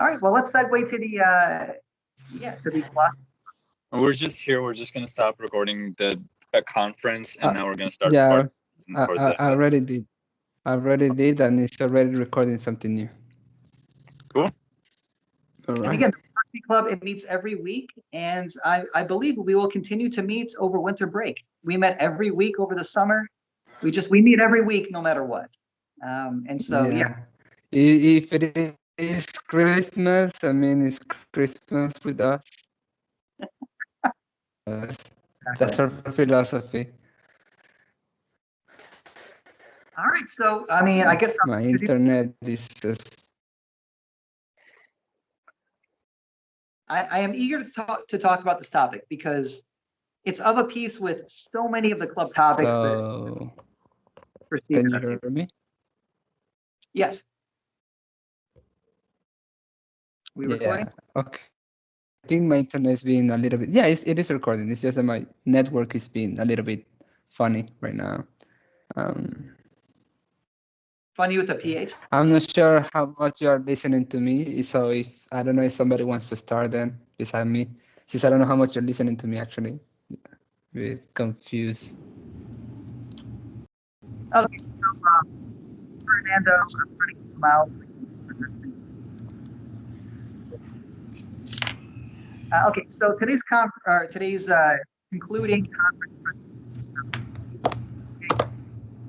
All right. Well, let's segue to the philosophy. We're just here. We're just gonna stop recording the conference, and Uh, now we're gonna start yeah, recording for the. I already did. I already did, and it's already recording something new. Cool. All And right. again, the philosophy club, it meets every week, and I believe we will continue to meet over winter break. We met every week over the summer. We meet every week, no matter what. And so yeah. If it is Christmas, I mean, it's Christmas with us. That's our philosophy. All right. So I mean, I guess My internet is just. I am eager to talk about this topic because it's of a piece with so many of the club topics. So, that can you hear me? Yes. We recording? Okay. I think my internet is being a little bit. Yeah, it is recording. It's just that my network is being a little bit funny right now. Funny with a PH? I'm not sure how much you are listening to me. So if I don't know if somebody wants to start then beside me, since I don't know how much you're listening to me actually. A bit confused. Okay, so Fernando, I'm trying to come out. Okay, so today's concluding conference.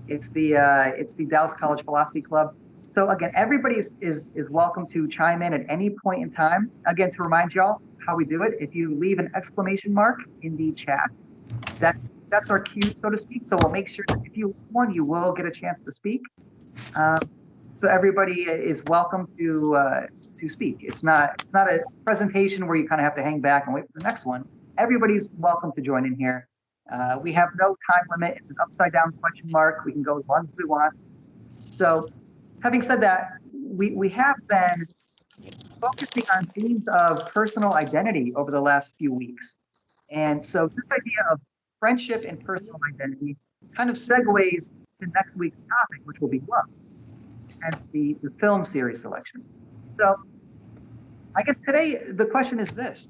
It's the Dallas College Philosophy Club. So again, everybody is welcome to chime in at any point in time. Again, to remind y'all how we do it, if you leave an exclamation mark in the chat, that's our cue, so to speak. So we'll make sure that if you leave one, you will get a chance to speak. So everybody is welcome to speak. It's not a presentation where you kind of have to hang back and wait for the next one. Everybody's welcome to join in here. We have no time limit. It's an upside down question mark. We can go as long as we want. So having said that, we have been focusing on themes of personal identity over the last few weeks. And so this idea of friendship and personal identity kind of segues to next week's topic, which will be love. Hence the film series selection. So I guess today the question is this.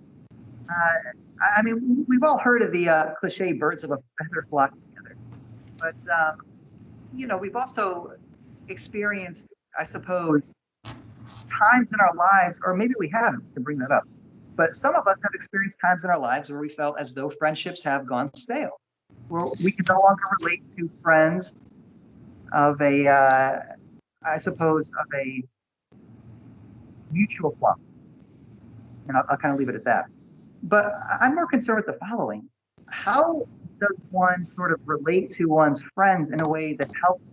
I mean, we've all heard of the cliche birds of a feather flock together. But, we've also experienced, I suppose, times in our lives, or maybe we haven't, to bring that up. But some of us have experienced times in our lives where we felt as though friendships have gone stale, where we can no longer relate to friends of a mutual flock. And I'll kind of leave it at that. But I'm more concerned with the following. How does one sort of relate to one's friends in a way that helps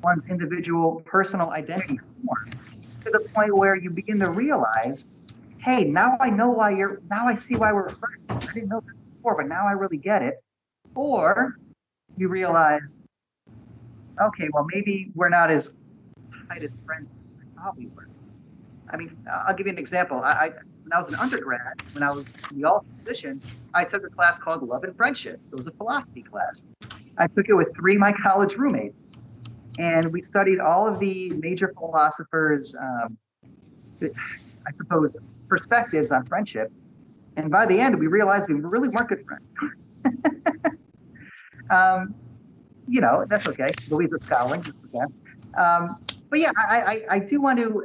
one's individual personal identity form to the point where you begin to realize, hey, now I see why we're friends. I didn't know this before, but now I really get it. Or you realize, okay, well, maybe we're not as tight as friends as I thought we were. I mean, I'll give you an example. When I was an undergrad, when I was in the alt position, I took a class called Love and Friendship. It was a philosophy class. I took it with 3 of my college roommates. And we studied all of the major philosophers, I suppose, perspectives on friendship. And by the end, we realized we really weren't good friends. That's okay. Louisa Scowling. Okay. But yeah, I do want to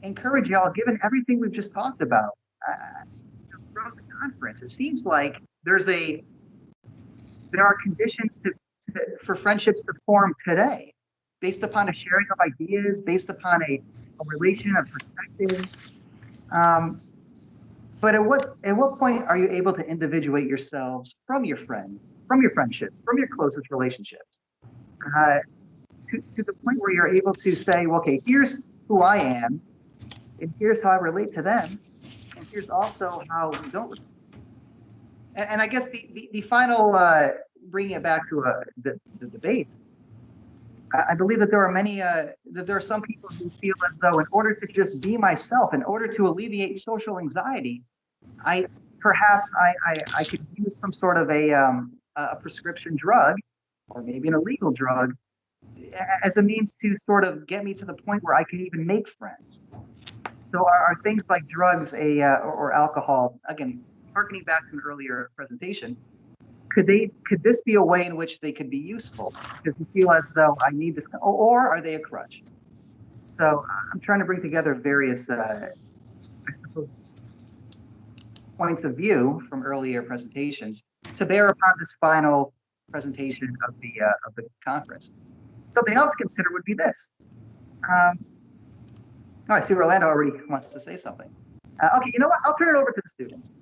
encourage y'all, given everything we've just talked about throughout the conference, it seems like there are conditions for friendships to form today, based upon a sharing of ideas, based upon a relation of perspectives. But at what point are you able to individuate yourselves from your friends, from your friendships, from your closest relationships, to the point where you're able to say, well, okay, here's who I am, and here's how I relate to them, and here's also how we don't relate. And I guess the final, bringing it back to the debate, I believe that there are some people who feel as though in order to just be myself, in order to alleviate social anxiety, I could use some sort of a prescription drug, or maybe an illegal drug, as a means to sort of get me to the point where I can even make friends. So are things like drugs or alcohol, again, harkening back to an earlier presentation, could this be a way in which they could be useful? Does it feel as though I need this, or are they a crutch? So I'm trying to bring together various, I suppose, points of view from earlier presentations to bear upon this final presentation of the conference. Something else to consider would be this. I see Orlando already wants to say something. Okay, you know what? I'll turn it over to the students.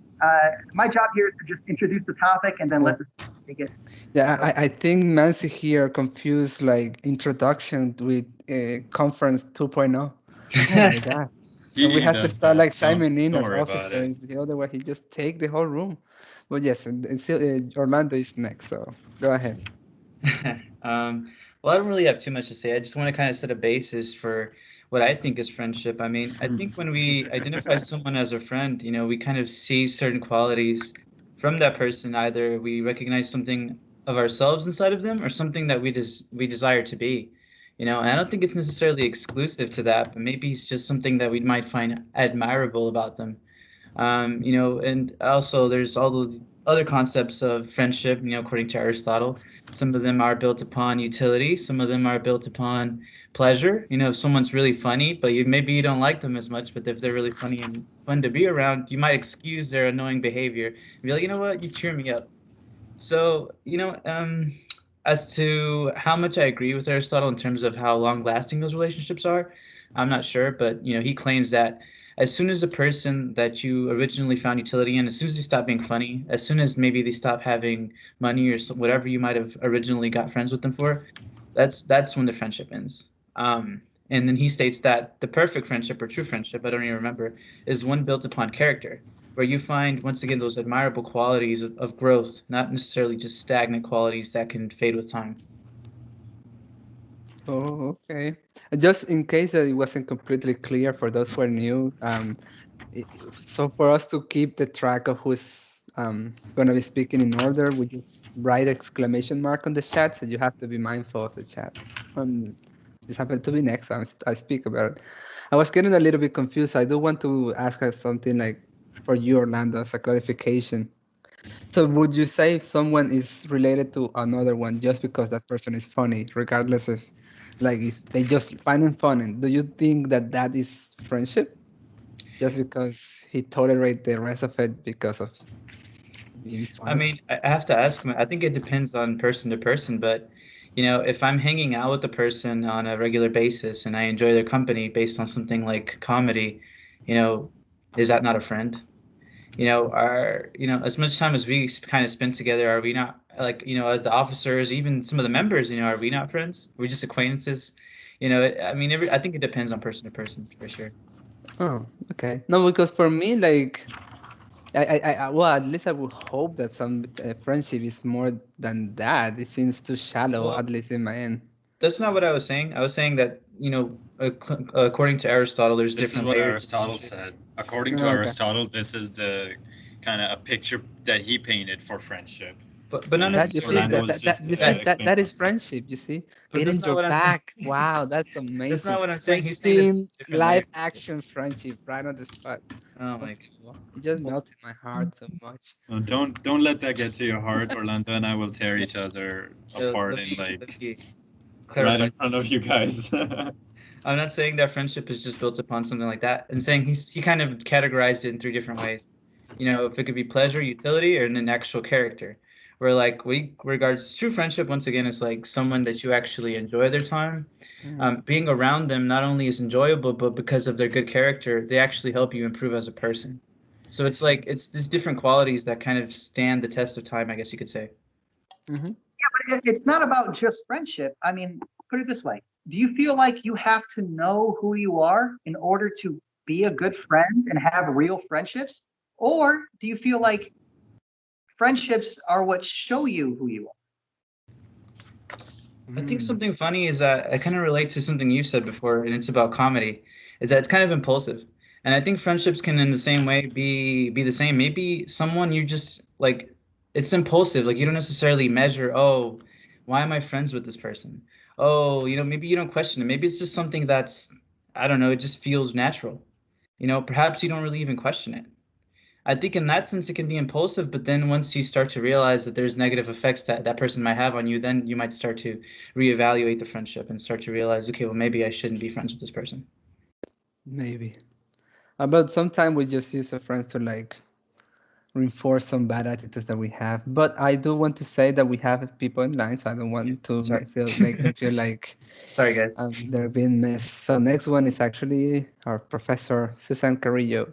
My job here is to just introduce the topic and then let the students take it. Yeah, I think Nancy here confused like introduction with conference 2.0. Oh my God. And we have to start like chiming in as officers. The other way, he just take the whole room. But yes, and still, Orlando is next, so go ahead. Well, I don't really have too much to say. I just want to kind of set a basis for what I think is friendship. I mean, I think when we identify someone as a friend, we kind of see certain qualities from that person. Either we recognize something of ourselves inside of them or something that we desire to be. And I don't think it's necessarily exclusive to that, but maybe it's just something that we might find admirable about them. And also there's all those other concepts of friendship, according to Aristotle. Some of them are built upon utility. Some of them are built upon pleasure. If someone's really funny, but maybe you don't like them as much, but if they're really funny and fun to be around, you might excuse their annoying behavior and be like, you know what, you cheer me up. So, as to how much I agree with Aristotle in terms of how long-lasting those relationships are, I'm not sure, but he claims that as soon as a person that you originally found utility in, as soon as they stop being funny, as soon as maybe they stop having money or whatever you might have originally got friends with them for, that's when the friendship ends. And then he states that the perfect friendship or true friendship, I don't even remember, is one built upon character, where you find, once again, those admirable qualities of growth, not necessarily just stagnant qualities that can fade with time. Oh, okay. Just in case that it wasn't completely clear for those who are new, so for us to keep the track of who's going to be speaking in order, we just write exclamation mark on the chat, so you have to be mindful of the chat. This happened to be next time I speak about it. I was getting a little bit confused. I do want to ask us something like for you, Orlando, as a clarification. So would you say if someone is related to another one just because that person is funny, regardless of like if they just find him funny, do you think that is friendship? Just because he tolerate the rest of it because of being funny? I mean, I have to ask him. I think it depends on person to person, but if I'm hanging out with a person on a regular basis and I enjoy their company based on something like comedy, is that not a friend? As much time as we kind of spend together, are we not, like, as the officers, even some of the members, are we not friends? We're just acquaintances. I think it depends on person to person for sure. Oh, okay. No, because for me, like, well, at least I would hope that some friendship is more than that. It seems too shallow, Well, at least in my end. That's not what I was saying. I was saying that, according to Aristotle, there's This is different what layers. Aristotle said. According to Okay. Aristotle, this is the kind of a picture that he painted for friendship. But not That you see, necessarily. that is friendship. You see, But get in that's not your what I'm saying. back. Wow, that's amazing. That's not what I'm We're saying. He's saying seeing there's different live layers. action friendship right on the spot. Oh my Okay, well, it just melted my heart so much. No, don't let that get to your heart. Orlando and I will tear each other apart in right in front of you guys. I'm not saying that friendship is just built upon something like that. I'm saying he kind of categorized it in 3 different ways. If it could be pleasure, utility, or an actual character. Where like we regards true friendship, once again, is like someone that you actually enjoy their time. Being around them not only is enjoyable, but because of their good character, they actually help you improve as a person. So it's like it's these different qualities that kind of stand the test of time, I guess you could say. Yeah, but it's not about just friendship. I mean, put it this way. Do you feel like you have to know who you are in order to be a good friend and have real friendships? Or do you feel like friendships are what show you who you are? I think something funny is that I kind of relate to something you said before, and it's about comedy. Is that it's kind of impulsive. And I think friendships can in the same way be the same. Maybe someone you just like, it's impulsive. Like you don't necessarily measure, oh, why am I friends with this person? Oh, maybe you don't question it. Maybe it's just something that's, I don't know, it just feels natural. perhaps you don't really even question it. I think in that sense it can be impulsive, but then once you start to realize that there's negative effects that that person might have on you, then you might start to reevaluate the friendship and start to realize, okay, well, maybe I shouldn't be friends with this person. Maybe. But sometimes we just use our friends to like reinforce some bad attitudes that we have. But I do want to say that we have people in line, so I don't want to make them feel like Sorry, guys. they're being missed. So next one is actually our professor, Susan Carrillo.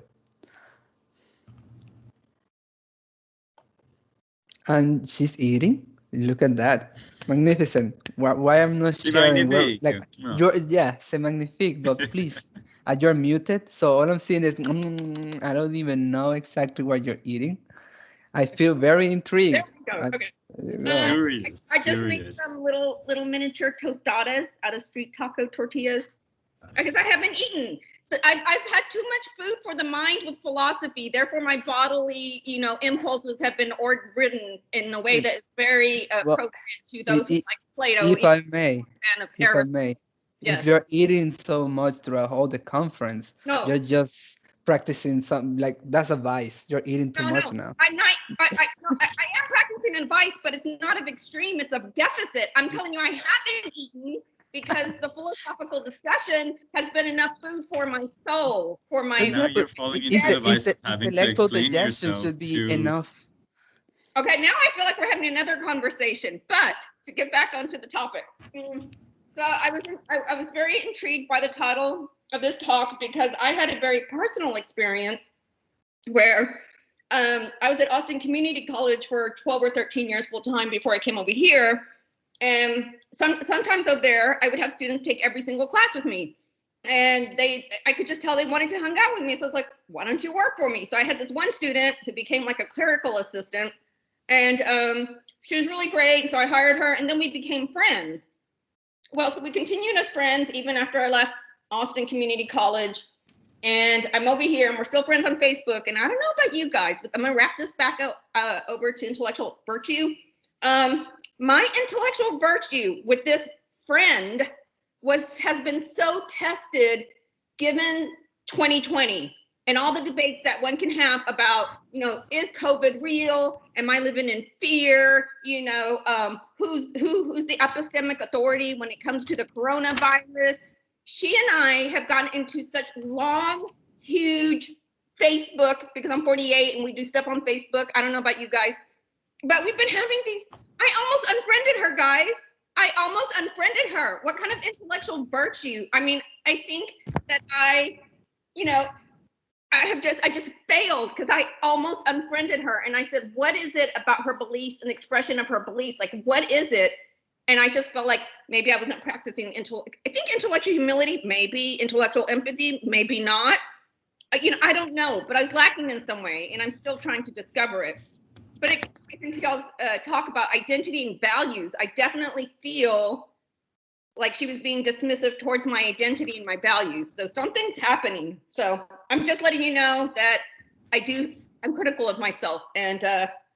And she's eating. Look at that. Magnificent. Why I'm not C'est sharing? magnifique. Like No. c'est magnifique, but please, you're muted. So all I'm seeing is I don't even know exactly what you're eating. I feel very intrigued. There we go. Okay. There you go. Curious. I just make Curious. some little miniature tostadas out of street taco tortillas because I haven't eaten. I've had too much food for the mind with philosophy. Therefore, my bodily, impulses have been written in a way that is very appropriate to those who like Plato. If I may, Yes. if you're eating so much throughout all the conference, No. you're just practicing something like that's a vice. You're eating too much now. I'm not. I am practicing in vice, but it's not of extreme. It's of deficit. I'm telling you, I haven't eaten because the philosophical discussion has been enough food for my soul, for my. Now you're falling into the vice of having to intellectual explain digestion yourself should be to... enough. Okay, now I feel like we're having another conversation. But to get back onto the topic, so I was very intrigued by the title of this talk because I had a very personal experience where I was at Austin Community College for 12 or 13 years full time before I came over here. And sometimes over there, I would have students take every single class with me. And I could just tell they wanted to hang out with me. So I was like, why don't you work for me? So I had this one student who became like a clerical assistant. And she was really great. So I hired her and then we became friends. Well, so we continued as friends even after I left Austin Community College. And I'm over here and we're still friends on Facebook. And I don't know about you guys, but I'm gonna wrap this back up over to intellectual virtue. My intellectual virtue with this friend has been so tested given 2020 and all the debates that one can have about, is COVID real? Am I living in fear? Who's the epistemic authority when it comes to the coronavirus? She and I have gotten into such long, huge Facebook because I'm 48 and we do stuff on Facebook. I don't know about you guys, but we've been having these. I almost unfriended her, guys. I almost unfriended her. What kind of intellectual virtue? I mean, I think that I just failed because I almost unfriended her. And I said, what is it about her beliefs and expression of her beliefs? Like, what is it? And I just felt like maybe I wasn't practicing I think intellectual humility, maybe intellectual empathy, maybe not. I don't know, but I was lacking in some way, and I'm still trying to discover it. But I think to y'all's talk about identity and values, I definitely feel like she was being dismissive towards my identity and my values. So something's happening. So I'm just letting you know that I'm critical of myself, and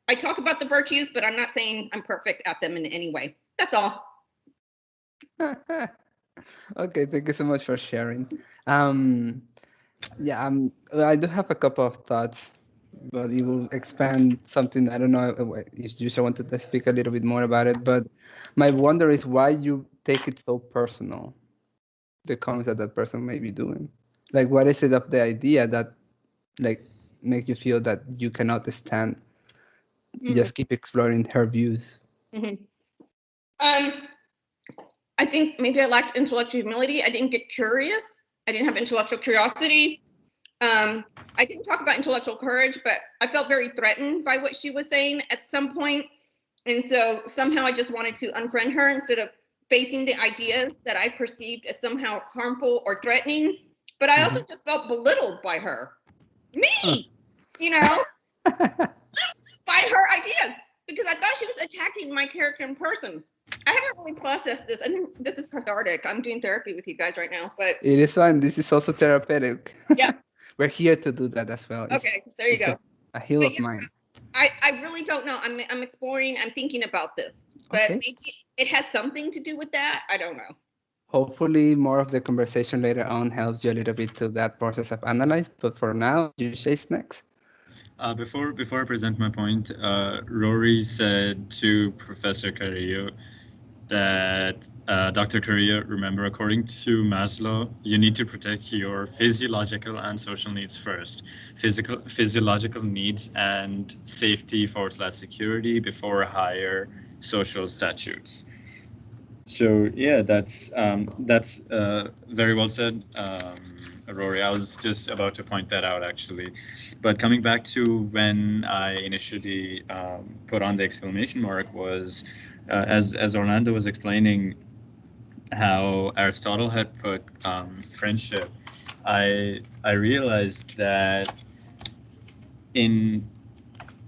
I talk about the virtues, but I'm not saying I'm perfect at them in any way. That's all. Okay, thank you so much for sharing. I do have a couple of thoughts, but you will expand something. I don't know if you want to speak a little bit more about it, but my wonder is why you take it so personal, the comments that person may be doing. Like, what is it of the idea that like makes you feel that you cannot stand just keep exploring her views? I think maybe I lacked intellectual humility. I didn't get curious. I didn't have intellectual curiosity. I didn't talk about intellectual courage, but I felt very threatened by what she was saying at some point. And so somehow I just wanted to unfriend her instead of facing the ideas that I perceived as somehow harmful or threatening. But I also just felt belittled by her. Me, by her ideas, because I thought she was attacking my character in person. I haven't really processed this. I think this is cathartic. I'm doing therapy with you guys right now, but it is fun. This is also therapeutic. Yeah. We're here to do that as well. Okay, there you go. A heal of mine. I really don't know. I'm exploring. I'm thinking about this, but maybe it has something to do with that. I don't know. hopefully more of the conversation later on helps you a little bit to that process of analyze. But for now, you chase next. Before I present my point, Rory said to Professor Carrillo that Dr. Carrillo, remember, according to Maslow, you need to protect your physiological and social needs first. Physiological needs and safety / security before higher social statutes. So yeah, that's very well said, Rory. I was just about to point that out actually, but coming back to when I initially put on the exclamation mark was as Orlando was explaining how Aristotle had put friendship. I realized that in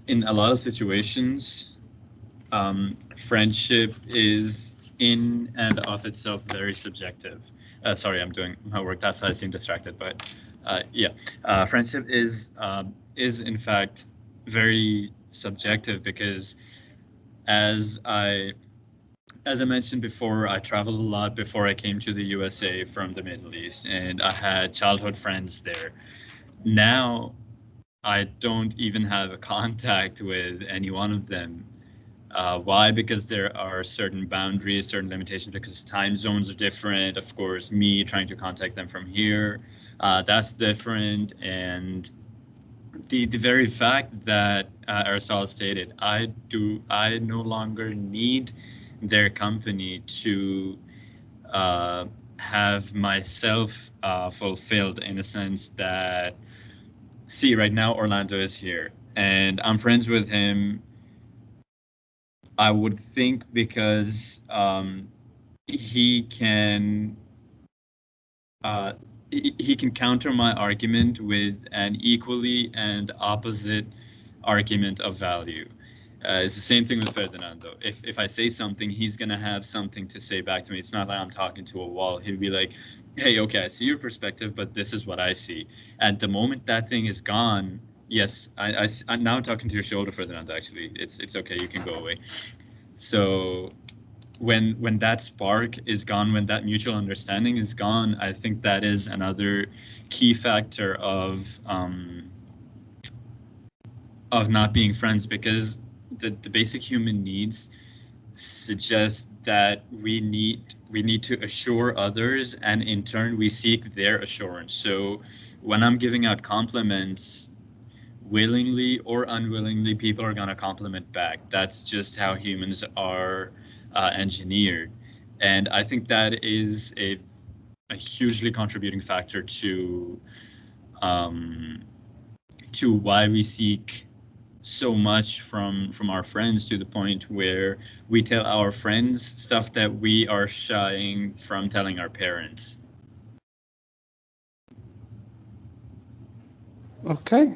a lot of situations, friendship is in and of itself very subjective. Sorry, I'm doing my work. That's why I seem distracted. But friendship is in fact very subjective because as I mentioned before, I traveled a lot before I came to the USA from the Middle East, and I had childhood friends there. Now, I don't even have a contact with any one of them. Why? Because there are certain boundaries, certain limitations, because time zones are different. Of course, me trying to contact them from here, that's different. And the very fact that Aristotle stated, I no longer need their company to have myself fulfilled, in a sense that, see, right now Orlando is here and I'm friends with him. I would think because he can he can counter my argument with an equally and opposite argument of value. It's the same thing with Ferdinando. If I say something, he's gonna have something to say back to me. It's not like I'm talking to a wall. He'll be like, "Hey, okay, I see your perspective, but this is what I see." At the moment that thing is gone, yes, I'm now talking to your shoulder, Ferdinando. Actually, it's okay. You can go away. So when that spark is gone, when that mutual understanding is gone, I think that is another key factor of not being friends, because the basic human needs suggest that we need to assure others, and in turn we seek their assurance. So when I'm giving out compliments, willingly or unwillingly, people are going to compliment back. That's just how humans are engineered. And I think that is a hugely contributing factor to why we seek so much from our friends, to the point where we tell our friends stuff that we are shying from telling our parents. Okay,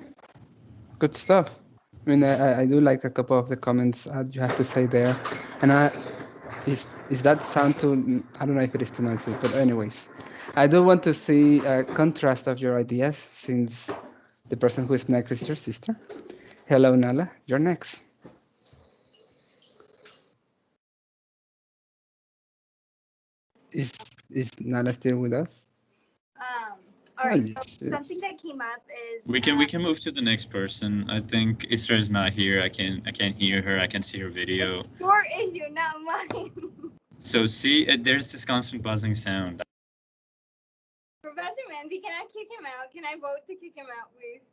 good stuff. I mean, I do like a couple of the comments you have to say there, and is that sound too? I don't know if it is too noisy, but anyways, I do want to see a contrast of your ideas, since the person who is next is your sister. Hello, Nala, you're next. Is Nala still with us? All right. Oh, So something that came up is We can move to the next person. I think Isra is not here. I can't hear her. I can see her video. It's your issue, not mine. So see, there's this constant buzzing sound. Professor Manzi, can I kick him out? Can I vote to kick him out, please?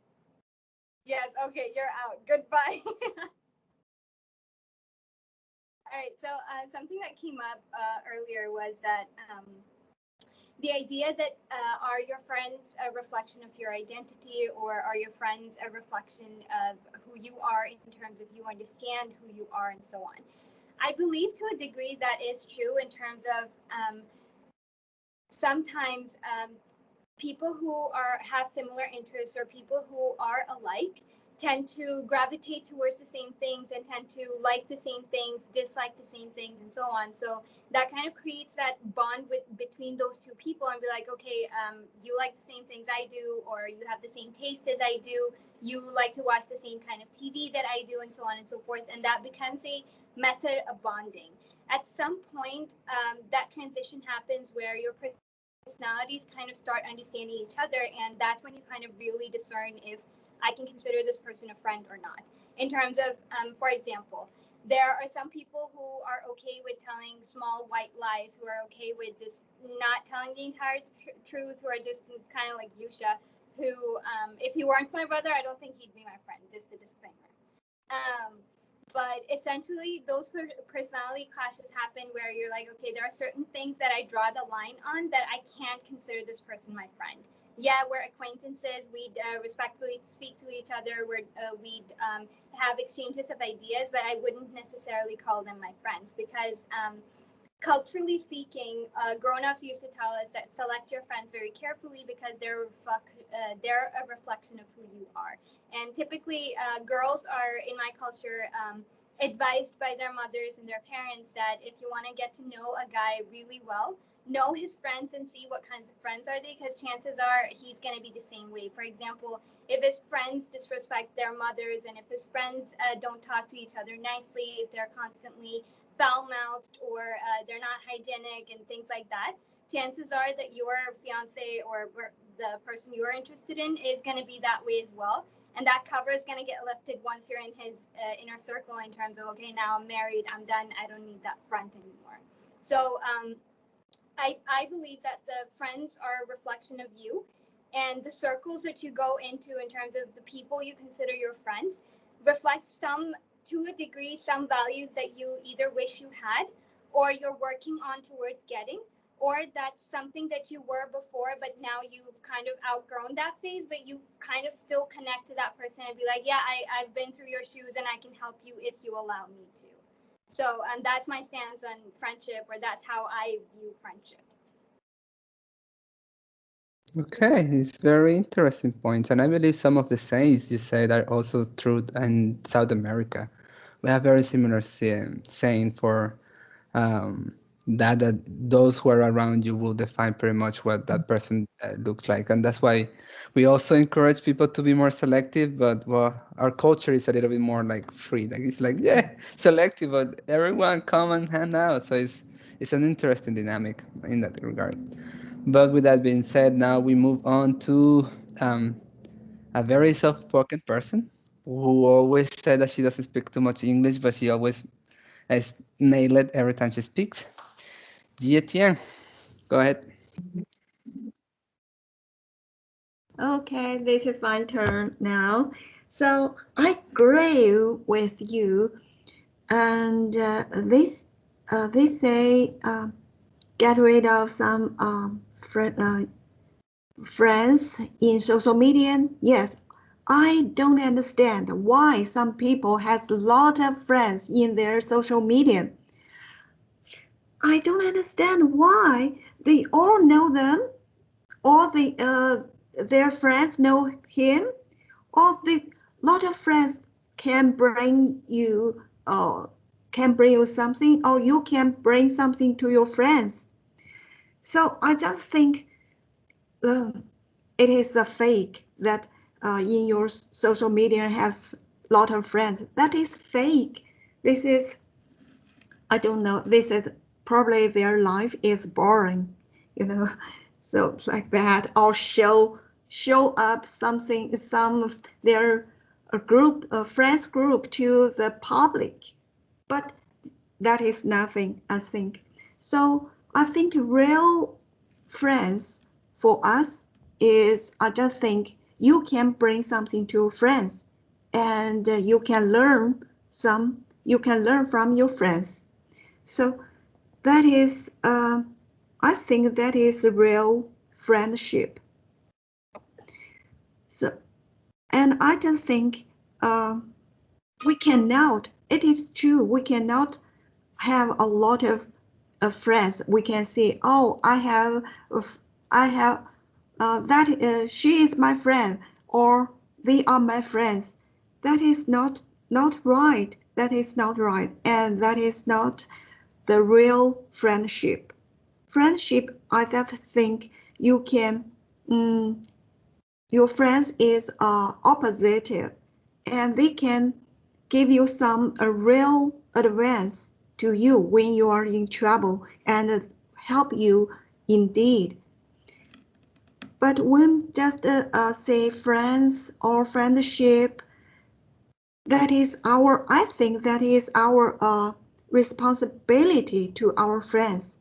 Yes. Okay, you're out. Goodbye. All right. So something that came up earlier was that the idea that are your friends a reflection of your identity, or are your friends a reflection of who you are in terms of you understand who you are and so on. I believe to a degree that is true in terms of sometimes people who have similar interests, or people who are alike, tend to gravitate towards the same things and tend to like the same things, dislike the same things, and so on. So that kind of creates that bond between those two people, and be like, okay, you like the same things I do, or you have the same taste as I do, you like to watch the same kind of TV that I do, and so on and so forth. And that becomes a method of bonding. At some point, that transition happens where your personalities kind of start understanding each other, and that's when you kind of really discern if I can consider this person a friend or not. In terms of, for example, there are some people who are okay with telling small white lies, who are okay with just not telling the entire truth, who are just kind of like Yusha, who, if he weren't my brother, I don't think he'd be my friend, just a disclaimer. But essentially, those personality clashes happen where you're like, okay, there are certain things that I draw the line on that I can't consider this person my friend. Yeah, we're acquaintances. We'd respectfully speak to each other. We'd have exchanges of ideas, but I wouldn't necessarily call them my friends because culturally speaking, grown-ups used to tell us that select your friends very carefully because they're a reflection of who you are. And typically, girls are, in my culture, advised by their mothers and their parents that if you want to get to know a guy really well, know his friends and see what kinds of friends are they, because chances are he's going to be the same way. For example, if his friends disrespect their mothers and if his friends don't talk to each other nicely, if they're constantly foul-mouthed or they're not hygienic and things like that, chances are that your fiance or the person you're interested in is going to be that way as well. And that cover is going to get lifted once you're in his inner circle in terms of, okay, now I'm married, I'm done, I don't need that front anymore. So I believe that the friends are a reflection of you, and the circles that you go into in terms of the people you consider your friends reflect to a degree, some values that you either wish you had or you're working on towards getting, or that's something that you were before, but now you've kind of outgrown that phase, but you kind of still connect to that person and be like, yeah, I've been through your shoes and I can help you if you allow me to. So that's my stance on friendship, or that's how I view friendship. Okay, it's very interesting points, and I believe some of the sayings you said are also true in South America. We have very similar saying for that those who are around you will define pretty much what that person looks like, and that's why we also encourage people to be more selective. But well, our culture is a little bit more like free, like it's like selective, but everyone come and hang out. So it's an interesting dynamic in that regard. But with that being said, now we move on to a very soft-spoken person who always said that she doesn't speak too much English, but she always has nailed it every time she speaks. Jie Tian, go ahead. Okay, this is my turn now. So I agree with you, and they say get rid of some friends in social media. Yes, I don't understand why some people has a lot of friends in their social media. I don't understand why they all know them, or their friends know him, or the lot of friends can bring you something, or you can bring something to your friends. So I just think it is a fake that in your social media has a lot of friends. That is fake. This is, I don't know, this is probably their life is boring, so like that, or show up something, their friends group to the public, but that is nothing, I think. So I think real friends for us is, I just think you can bring something to your friends, and you can learn from your friends. So that is, I think that is real friendship. So, and I just think we cannot, it is true, we cannot have a lot of friends. We can say, oh, I have that she is my friend, or they are my friends. That is not right. That is not right, and that is not the real friendship. Friendship, I just think you can, your friends is opposite, and they can give you some real advance to you when you are in trouble and help you indeed. But when just say friends or friendship, I think that is our responsibility to our friends.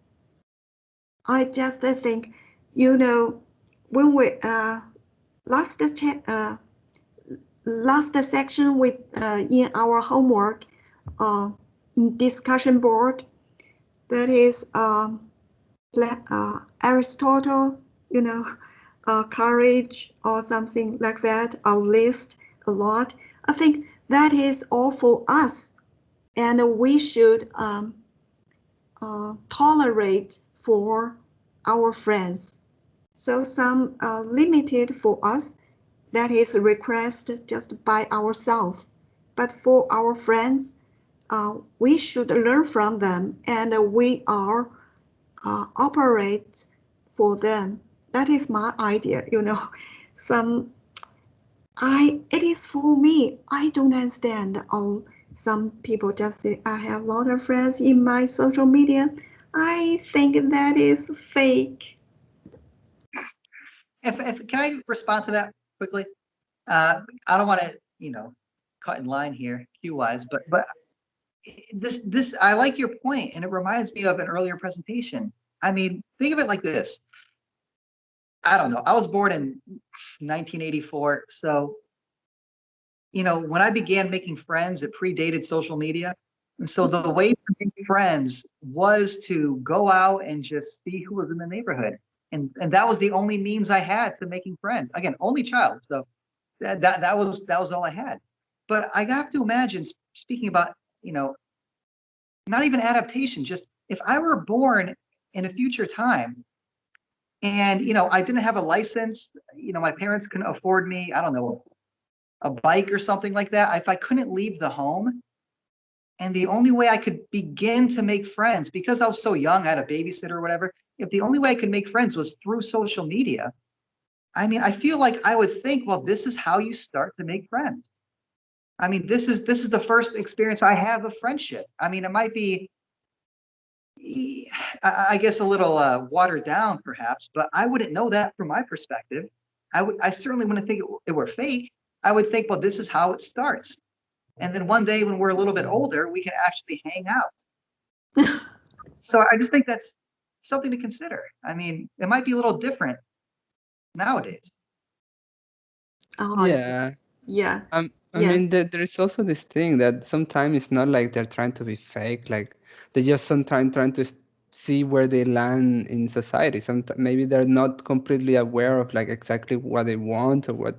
I just think, when we last section with in our homework discussion board, that is Aristotle, courage or something like that, a list a lot. I think that is all for us, and we should tolerate for our friends. So some limited for us, that is requested just by ourselves. But for our friends, we should learn from them, and we are operate for them. That is my idea. It is for me. I don't understand all. Some people just say, I have a lot of friends in my social media. I think that is fake. Can I respond to that quickly? I don't want to, cut in line here, Q-wise, but this I like your point, and it reminds me of an earlier presentation. I mean, think of it like this. I don't know. I was born in 1984, so when I began making friends, it predated social media. And so the way to make friends was to go out and just see who was in the neighborhood. And that was the only means I had to making friends. Again, only child. So that was all I had. But I have to imagine, speaking about, not even adaptation, just if I were born in a future time and, I didn't have a license, my parents couldn't afford me, I don't know, a bike or something like that. If I couldn't leave the home, and the only way I could begin to make friends, because I was so young, I had a babysitter or whatever, if the only way I could make friends was through social media, I mean, I feel like I would think, well, this is how you start to make friends. I mean, this is the first experience I have of friendship. I mean, it might be, I guess, a little watered down perhaps, but I wouldn't know that from my perspective. I certainly wouldn't think it were fake. I would think, well, this is how it starts. And then one day when we're a little bit older, we can actually hang out. So I just think that's something to consider. I mean, it might be a little different nowadays. Yeah. Yeah. I Yes. mean, there is also this thing that sometimes it's not like they're trying to be fake. Like they're just sometimes trying to see where they land in society. Sometimes maybe they're not completely aware of like exactly what they want or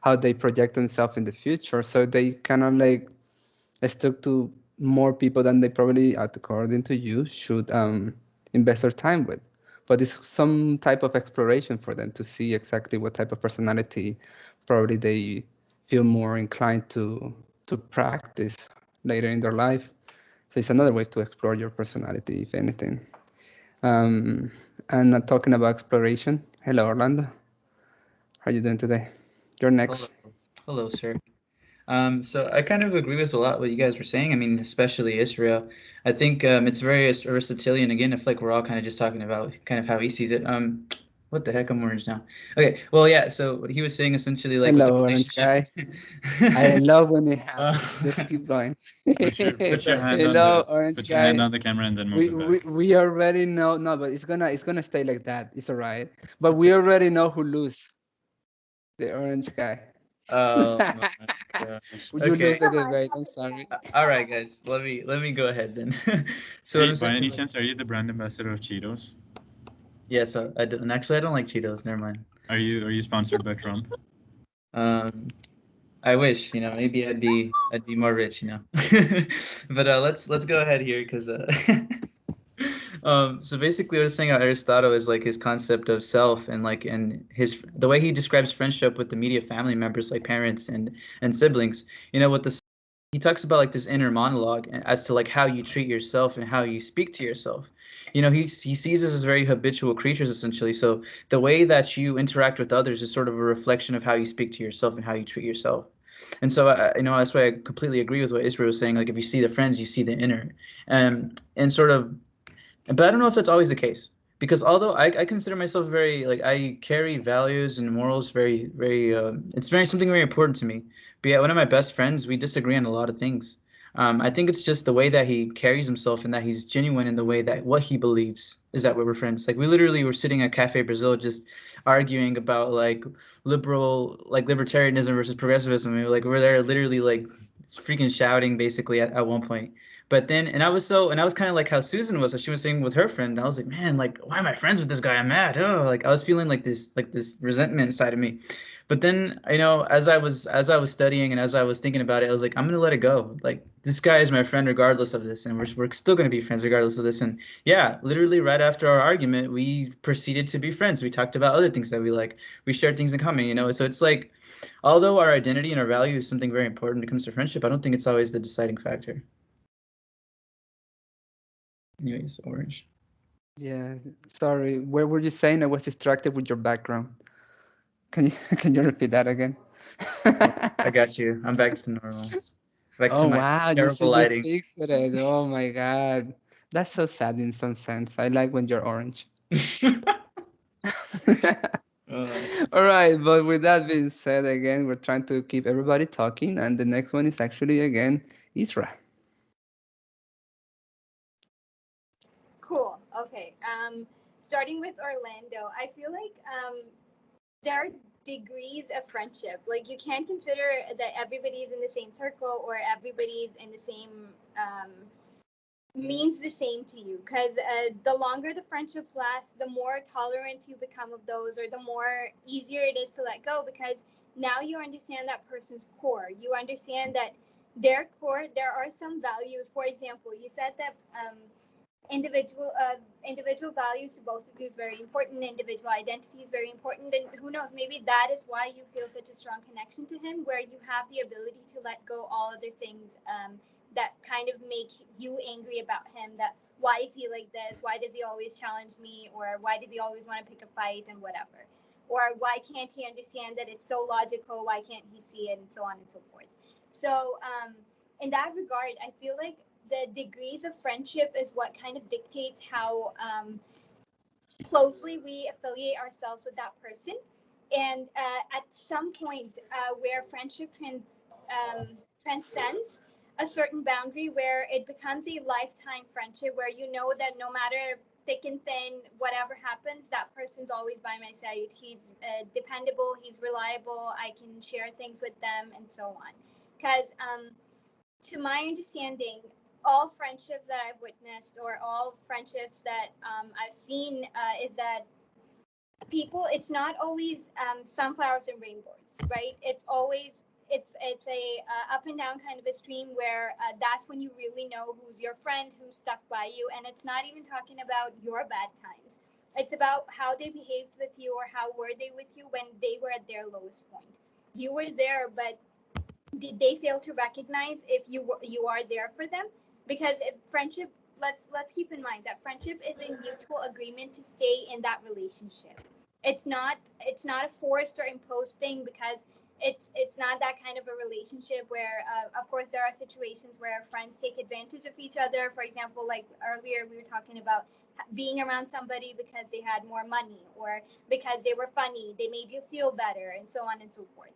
how they project themselves in the future. So they kind of like stuck to more people than they probably, according to you, should invest their time with. But it's some type of exploration for them to see exactly what type of personality probably they feel more inclined to practice later in their life. So it's another way to explore your personality, if anything. And talking about exploration, hello, Orlando. How are you doing today? You're next. Hello, sir. So I kind of agree with a lot what you guys were saying. I mean, especially Israel. I think it's very Aristotelian. Again, if like we're all kind of just talking about kind of how he sees it. What the heck? I'm orange now. Okay. Well, yeah. So what he was saying essentially, like, hello, with the orange guy. relationship. I love when it happens. Just keep going. Put your hand Hello, on orange put guy. your hand on the camera and then move it back. We already know. No, but it's gonna stay like that. It's alright. But we already know who lose. The orange guy. Oh my gosh. Would you Okay. lose the debate? I'm sorry. All right, guys. Let me go ahead then. So Hey, what I'm by saying any is, like, chance, are you the brand ambassador of Cheetos? yes, I don't actually. I don't like Cheetos. Never mind. Are you sponsored by Trump? I wish, maybe I'd be more rich, But let's go ahead here because so basically what I was saying about Aristotle is like his concept of self and like the way he describes friendship with immediate family members like parents and siblings. He talks about like this inner monologue as to like how you treat yourself and how you speak to yourself. He sees us as very habitual creatures essentially. So the way that you interact with others is sort of a reflection of how you speak to yourself and how you treat yourself. And so that's why I completely agree with what Israel was saying. Like, if you see the friends, you see the inner, and sort of. But I don't know if that's always the case, because although I consider myself very, like, I carry values and morals very, very, it's something very important to me. But yeah, one of my best friends, we disagree on a lot of things. I think it's just the way that he carries himself and that he's genuine in the way that what he believes is that we're friends. Like, we literally were sitting at Cafe Brazil just arguing about like libertarianism versus progressivism. We're there literally like freaking shouting basically at one point. But then, and I was kind of like how Susan was. So she was saying with her friend, and I was like, man, like, why am I friends with this guy? I'm mad. Oh, like I was feeling like this resentment inside of me. But then, as I was studying and as I was thinking about it, I was like, I'm gonna let it go. Like, this guy is my friend regardless of this, and we're still gonna be friends regardless of this. And yeah, literally right after our argument, we proceeded to be friends. We talked about other things that we like. We shared things in common. So it's like, although our identity and our value is something very important when it comes to friendship, I don't think it's always the deciding factor. Anyways, Orange. Yeah, sorry. Where were you saying? I was distracted with your background. Can you repeat that again? I got you. I'm back to normal. Back to Oh my wow, you terrible said you lighting. fixed it. Oh my God. That's so sad in some sense. I like when you're orange. All right, but with that being said, again, we're trying to keep everybody talking, and the next one is actually again Isra. Cool. Okay. Starting with Orlando, I feel like there are degrees of friendship. Like, you can't consider that everybody's in the same circle or everybody's in the same means the same to you, because the longer the friendships last, the more tolerant you become of those, or the more easier it is to let go, because now you understand that person's core. You understand that their core, there are some values. For example, you said that individual values to both of you is very important. Individual identity is very important, and who knows, maybe that is why you feel such a strong connection to him, where you have the ability to let go all other things that kind of make you angry about him. That why is he like this? Why does he always challenge me? Or why does he always want to pick a fight and whatever? Or why can't he understand that it's so logical? Why can't he see it? And so on and so forth. So in that regard, I feel like the degrees of friendship is what kind of dictates how closely we affiliate ourselves with that person. And at some point where friendship transcends a certain boundary, where it becomes a lifetime friendship, where you know that no matter thick and thin, whatever happens, that person's always by my side. He's dependable, he's reliable, I can share things with them, and so on. Because to my understanding, all friendships that I've witnessed, or all friendships that I've seen, is that people, it's not always sunflowers and rainbows, right? It's always it's a up and down kind of a stream, where that's when you really know who's your friend, who's stuck by you. And it's not even talking about your bad times. It's about how they behaved with you, or how were they with you when they were at their lowest point. You were there, but did they fail to recognize if you are there for them? Because if friendship, let's keep in mind that friendship is a mutual agreement to stay in that relationship. It's not a forced or imposed thing, because it's not that kind of a relationship where of course there are situations where friends take advantage of each other. For example, like earlier we were talking about being around somebody because they had more money, or because they were funny, they made you feel better, and so on and so forth.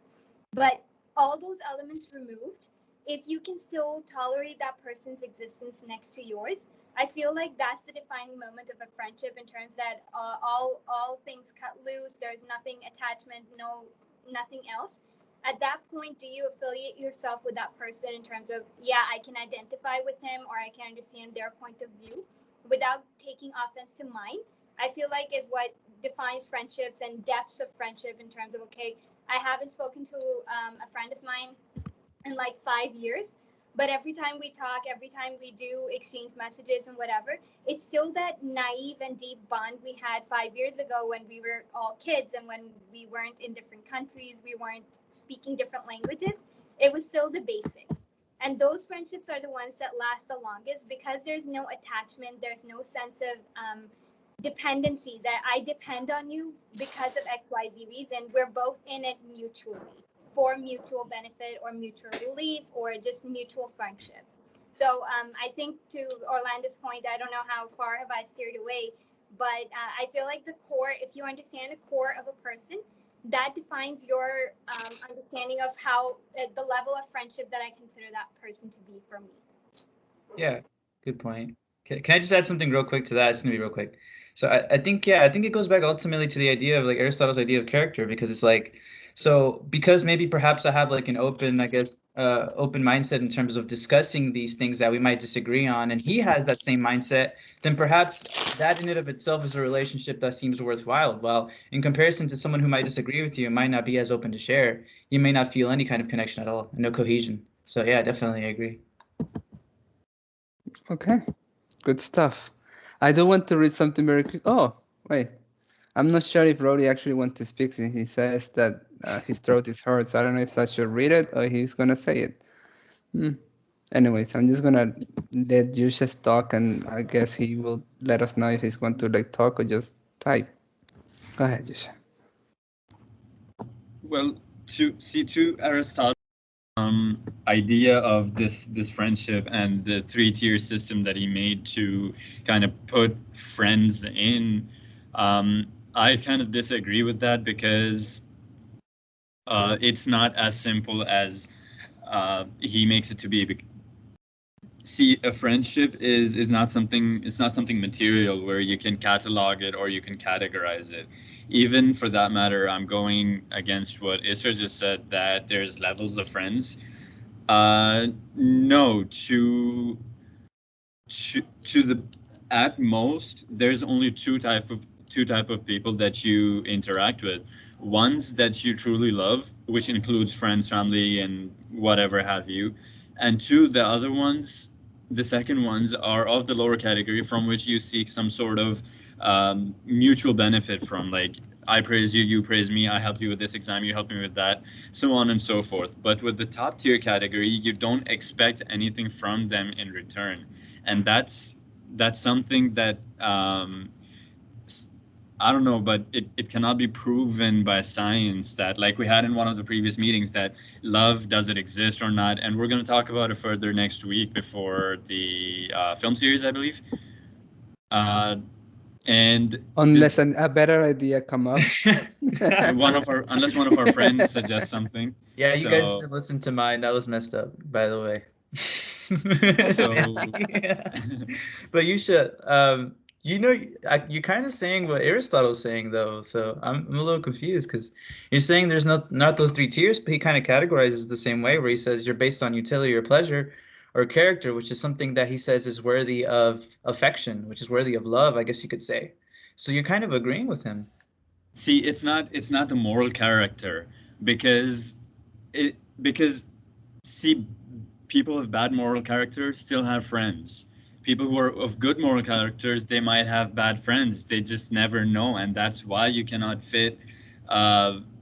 But all those elements removed, if you can still tolerate that person's existence next to yours, I feel like that's the defining moment of a friendship, in terms that all things cut loose. There's nothing attachment, nothing else. At that point, do you affiliate yourself with that person in terms of, yeah, I can identify with him, or I can understand their point of view without taking offense to mine? I feel like is what defines friendships and depths of friendship, in terms of, okay, I haven't spoken to a friend of mine in like 5 years, but every time we talk, every time we do exchange messages and whatever, it's still that naive and deep bond we had 5 years ago when we were all kids, and when we weren't in different countries, we weren't speaking different languages. It was still the basic. And those friendships are the ones that last the longest, because there's no attachment, there's no sense of dependency, that I depend on you because of XYZ reason. We're both in it mutually. for mutual benefit or mutual relief or just mutual friendship. So I think to Orlando's point, I don't know how far have I steered away, but I feel like the core, if you understand the core of a person, that defines your understanding of how the level of friendship that I consider that person to be for me. Yeah, good point. Can I just add something real quick to that? It's gonna be real quick. So I think it goes back ultimately to the idea of like Aristotle's idea of character, because it's like, so because maybe perhaps I have like an open, I guess, open mindset in terms of discussing these things that we might disagree on, and he has that same mindset, then perhaps that in and of itself is a relationship that seems worthwhile. While in comparison to someone who might disagree with you and might not be as open to share, you may not feel any kind of connection at all, no cohesion. So yeah, definitely I agree. Okay, good stuff. I do want to read something very quick. Oh, wait. I'm not sure if Rory actually wants to speak. He says that his throat is hurt, so I don't know if I should read it or he's going to say it. Anyways, I'm just going to let Yusha talk, and I guess he will let us know if he's going to like talk or just type. Go ahead, Yusha. Well, to Aristotle, idea of this friendship and the 3-tier system that he made to kind of put friends in, I kind of disagree with that, because it's not as simple as he makes it to be. See, a friendship is not something, it's not something material where you can catalog it or you can categorize it. Even for that matter, I'm going against what Isra just said, that there's levels of friends. No, to the at most, there's only two type of people that you interact with. Ones that you truly love, which includes friends, family, and whatever have you. And two, the other ones, the second ones are of the lower category, from which you seek some sort of mutual benefit from, like, I praise you, you praise me, I help you with this exam, you help me with that, so on and so forth. But with the top tier category, you don't expect anything from them in return. And that's something that I don't know, but it cannot be proven by science, that, like we had in one of the previous meetings, that love, does it exist or not? And we're going to talk about it further next week before the film series, I believe. And unless a better idea come up, unless one of our friends suggests something. Yeah, you guys didn't listen to mine. That was messed up, by the way. So, yeah. But you should, you're kind of saying what Aristotle's saying, though. So I'm a little confused, because you're saying there's not those 3 tiers, but he kind of categorizes the same way, where he says you're based on utility or pleasure or character, which is something that he says is worthy of affection, which is worthy of love, I guess you could say. So you're kind of agreeing with him. See, it's not the moral character, because see, people of bad moral character still have friends. People who are of good moral characters, they might have bad friends. They just never know, and that's why you cannot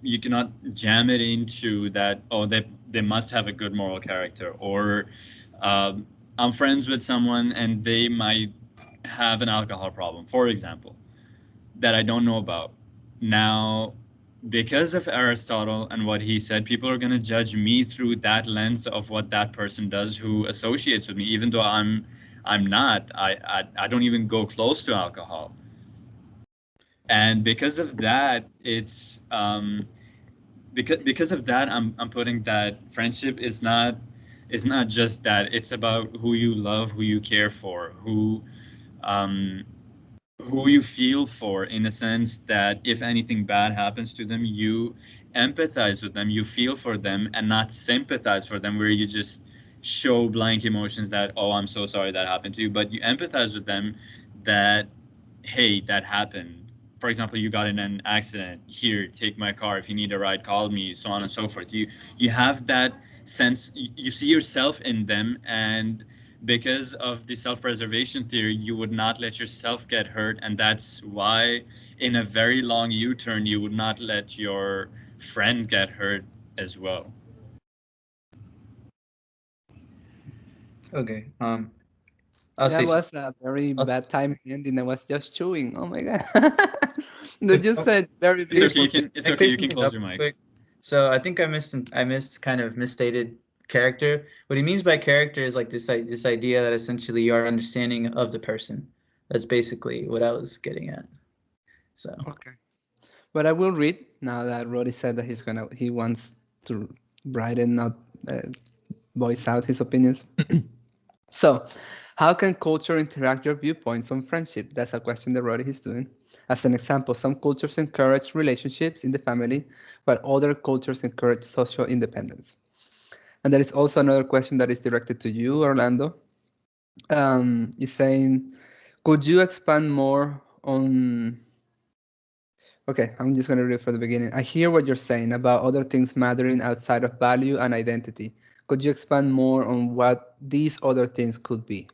you cannot jam it into that. Oh, they must have a good moral character, or I'm friends with someone and they might have an alcohol problem, for example, that I don't know about. Now, because of Aristotle and what he said, people are going to judge me through that lens of what that person does who associates with me, even though I'm not. I don't even go close to alcohol. And because of that, it's because of that, I'm putting that friendship is not just that. It's about who you love, who you care for, who you feel for, in the sense that if anything bad happens to them, you empathize with them, you feel for them, and not sympathize for them, where you just show blank emotions that, oh, I'm so sorry that happened to you, but you empathize with them that, hey, that happened. For example, you got in an accident. Here, take my car. If you need a ride, call me, so on and so forth. You have that sense, you see yourself in them, and because of the self-preservation theory, you would not let yourself get hurt, and that's why in a very long U-turn, you would not let your friend get hurt as well. Okay. That was a very bad time ending. I was just chewing. Oh my god! You just said very beautiful. It's okay. You can close your mic. So I think I kind of misstated character. What he means by character is like this idea that essentially your understanding of the person. That's basically what I was getting at. So Okay. But I will read now that Roddy said that he wants to write and not voice out his opinions. So, how can culture interact your viewpoints on friendship? That's a question that Roddy is doing. As an example, some cultures encourage relationships in the family, while other cultures encourage social independence. And there is also another question that is directed to you, Orlando. Is saying, could you expand more on... Okay, I'm just going to read from the beginning. I hear what you're saying about other things mattering outside of value and identity. Could you expand more on what these other things could be?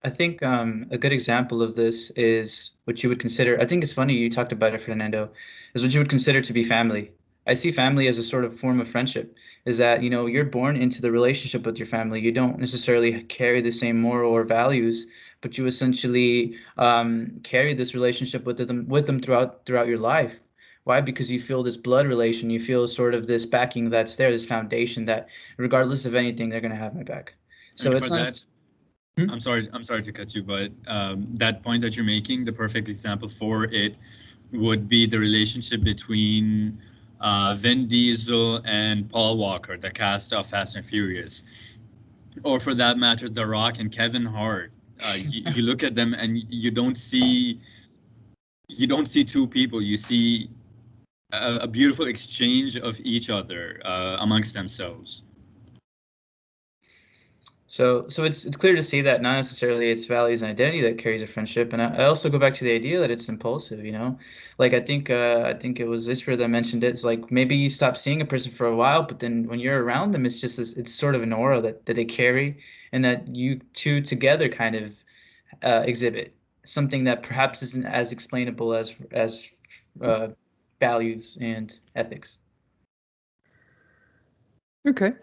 I think a good example of this is what you would consider, I think it's funny you talked about it, Fernando, is what you would consider to be family. I see family as a sort of form of friendship, is that, you know, you're born into the relationship with your family. You don't necessarily carry the same moral or values, but you essentially carry this relationship with them throughout your life. Why? Because you feel this blood relation, you feel sort of this backing that's there, this foundation that regardless of anything, they're going to have my back. So And it's for not. that, I'm sorry to cut you, but that point that you're making, the perfect example for it would be the relationship between Vin Diesel and Paul Walker, the cast of Fast and Furious, or for that matter, The Rock and Kevin Hart. You look at them and you don't see two people. You see a beautiful exchange of each other amongst themselves. So it's clear to see that not necessarily it's values and identity that carries a friendship, and I also go back to the idea that it's impulsive. You know, like I think it was Isra that mentioned it. It's like maybe you stop seeing a person for a while, but then when you're around them, it's just it's sort of an aura that they carry, and that you two together kind of exhibit something that perhaps isn't as explainable as values and ethics. Okay.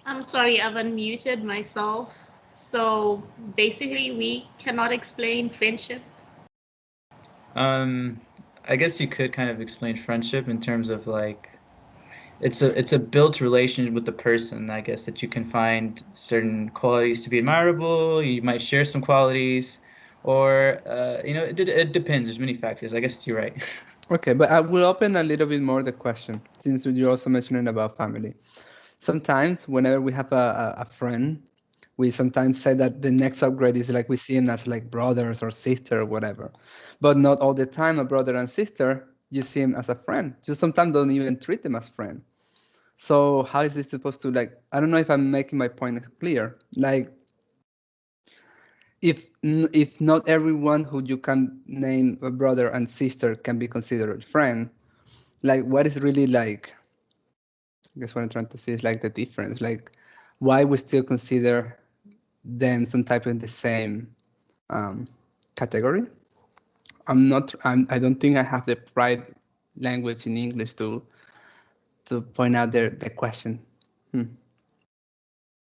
I'm sorry, I've unmuted myself. So basically, we cannot explain friendship. I guess you could kind of explain friendship in terms of like it's a built relation with the person, I guess, that you can find certain qualities to be admirable. You might share some qualities, or you know, it depends. There's many factors. I guess you're right. Okay, but I will open a little bit more the question, since you're also mentioning about family. Sometimes whenever we have a friend, we sometimes say that the next upgrade is like we see him as like brothers or sister or whatever. But not all the time a brother and sister, you see him as a friend. Just sometimes don't even treat them as friend. So how is this supposed to, like, I don't know if I'm making my point clear. Like, if not everyone who you can name a brother and sister can be considered friend, like what is really like, I guess what I'm trying to see is like the difference, like why we still consider them some type of the same category. I don't think I have the right language in English to point out the question.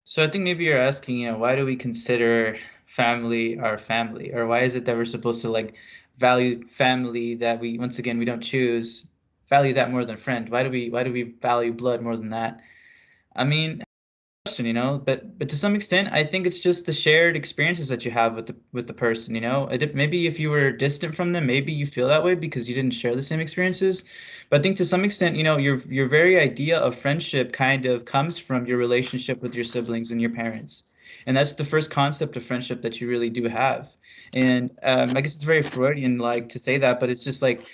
So I think maybe you're asking, you know, why do we consider family our family, or why is it that we're supposed to like value family that we, once again, we don't choose, value that more than friend? Why do we value blood more than that? I mean, question, you know, but to some extent, I think it's just the shared experiences that you have with the person, you know. Maybe if you were distant from them, maybe you feel that way because you didn't share the same experiences. But I think to some extent, you know, your very idea of friendship kind of comes from your relationship with your siblings and your parents, and that's the first concept of friendship that you really do have. And I guess it's very Freudian like to say that, but it's just like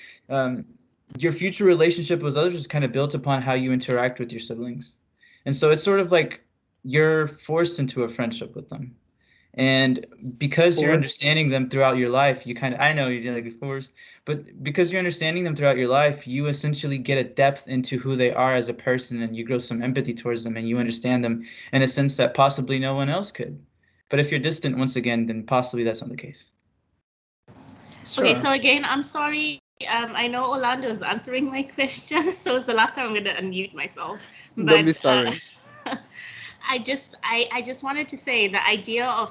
your future relationship with others is kind of built upon how you interact with your siblings. And so it's sort of like you're forced into a friendship with them. And because you're understanding them throughout your life, you kind of, I know you're like forced, but because you're understanding them throughout your life, you essentially get a depth into who they are as a person, and you grow some empathy towards them, and you understand them in a sense that possibly no one else could. But if you're distant, once again, then possibly that's not the case. Sure. Okay, so again, I'm sorry. I know Orlando is answering my question, so it's the last time I'm going to unmute myself. But, don't be sorry. I just wanted to say the idea of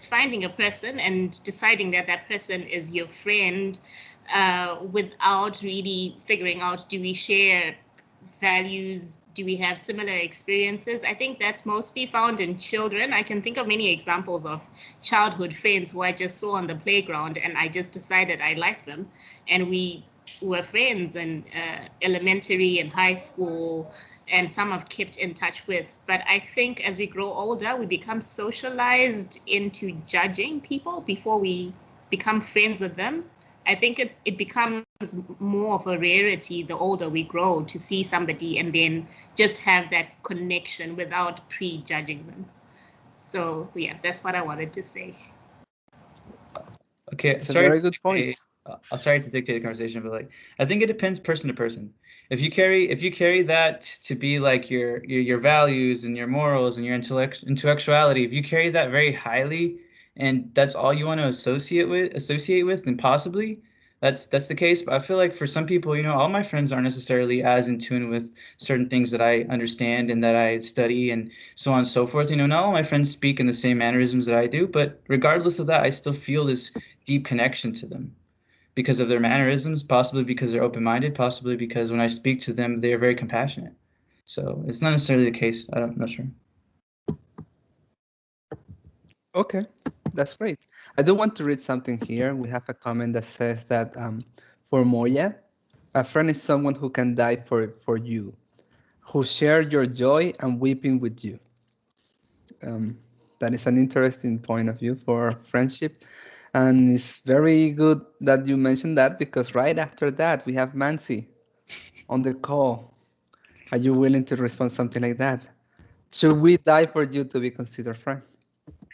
finding a person and deciding that that person is your friend without really figuring out, do we share values? Do we have similar experiences? I think that's mostly found in children. I can think of many examples of childhood friends who I just saw on the playground and I just decided I like them. And we were friends in elementary and high school, and some I've kept in touch with. But I think as we grow older, we become socialized into judging people before we become friends with them. I think it becomes more of a rarity the older we grow to see somebody and then just have that connection without prejudging them. So yeah, that's what I wanted to say. Okay, It's a very good point. I'm sorry to dictate the conversation, but like I think it depends person to person. If you carry that to be like your values and your morals and your intellectuality, if you carry that very highly and that's all you want to associate with, then possibly that's the case. But I feel like for some people, all my friends aren't necessarily as in tune with certain things that I understand and that I study and so on and so forth. Not all my friends speak in the same mannerisms that I do, but regardless of that, I still feel this deep connection to them because of their mannerisms, possibly because they're open-minded, possibly because when I speak to them, they're very compassionate. So it's not necessarily the case. I'm not sure. Okay, that's great. I do want to read something here. We have a comment that says that for Moya, a friend is someone who can die for you, who share your joy and weeping with you. That is an interesting point of view for friendship. And it's very good that you mentioned that because right after that, we have Mansi on the call. Are you willing to respond something like that? Should we die for you to be considered friend?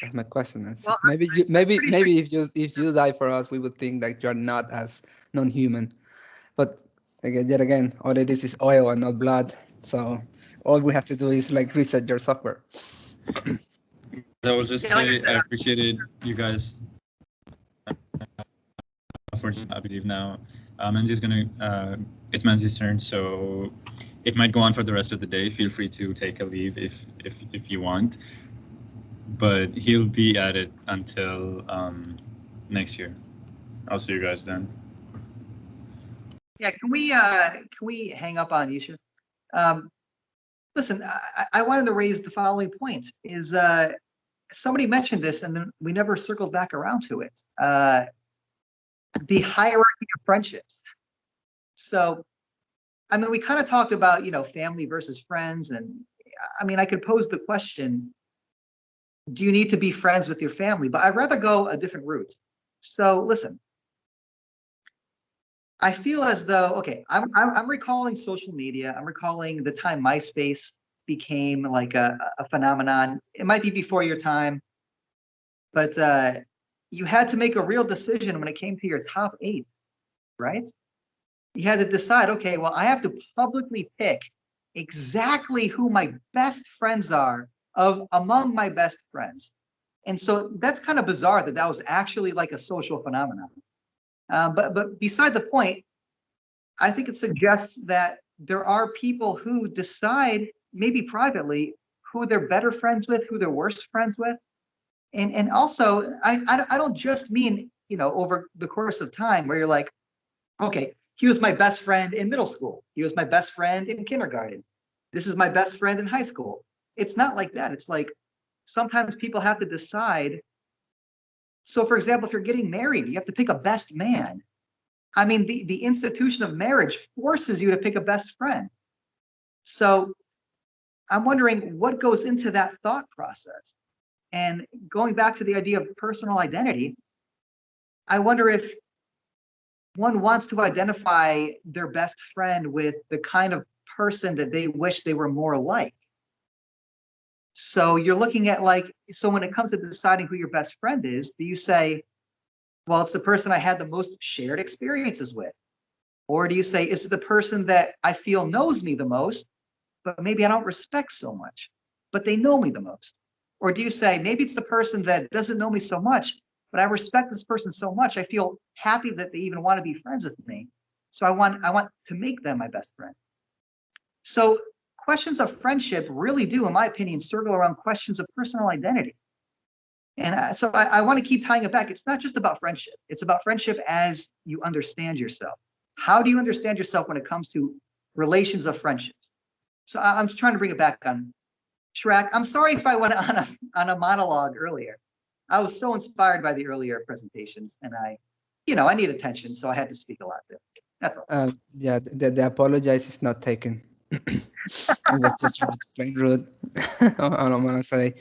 That's my question. Nancy. Well, maybe if you die for us, we would think that you're not as non-human. But yet again, all it is oil and not blood. So all we have to do is like reset your software. I will just say I appreciated you guys. I believe now Manzi's it's Manzi's turn, so it might go on for the rest of the day. Feel free to take a leave if you want, but he'll be at it until next year. I'll see you guys then. Yeah, can we hang up on Yusha? Listen, I wanted to raise the following point. Is somebody mentioned this and then we never circled back around to it. The hierarchy of friendships. So, I mean, we kind of talked about, family versus friends. And I mean, I could pose the question, do you need to be friends with your family? But I'd rather go a different route. So listen, I feel as though, okay, I'm recalling social media. I'm recalling the time MySpace became like a phenomenon. It might be before your time, but you had to make a real decision when it came to your top 8, right? You had to decide, okay, well, I have to publicly pick exactly who my best friends are among my best friends. And so that's kind of bizarre that was actually like a social phenomenon. But beside the point, I think it suggests that there are people who decide, maybe privately, who they're better friends with, who they're worse friends with. And also, I don't just mean, over the course of time where you're like, okay, he was my best friend in middle school. He was my best friend in kindergarten. This is my best friend in high school. It's not like that. It's like sometimes people have to decide. So for example, if you're getting married, you have to pick a best man. I mean, the institution of marriage forces you to pick a best friend. So I'm wondering what goes into that thought process. And going back to the idea of personal identity, I wonder if one wants to identify their best friend with the kind of person that they wish they were more like. So you're looking at so when it comes to deciding who your best friend is, do you say, well, it's the person I had the most shared experiences with? Or do you say, is it the person that I feel knows me the most, but maybe I don't respect so much, but they know me the most? Or do you say, maybe it's the person that doesn't know me so much, but I respect this person so much, I feel happy that they even want to be friends with me. So I want to make them my best friend. So questions of friendship really do, in my opinion, circle around questions of personal identity. And so I want to keep tying it back. It's not just about friendship. It's about friendship as you understand yourself. How do you understand yourself when it comes to relations of friendships. So I'm just trying to bring it back on track. I'm sorry if I went on a monologue earlier. I was so inspired by the earlier presentations, and I need attention, so I had to speak a lot too. That's all. Yeah, the apologize is not taken. It was just plain rude on my side.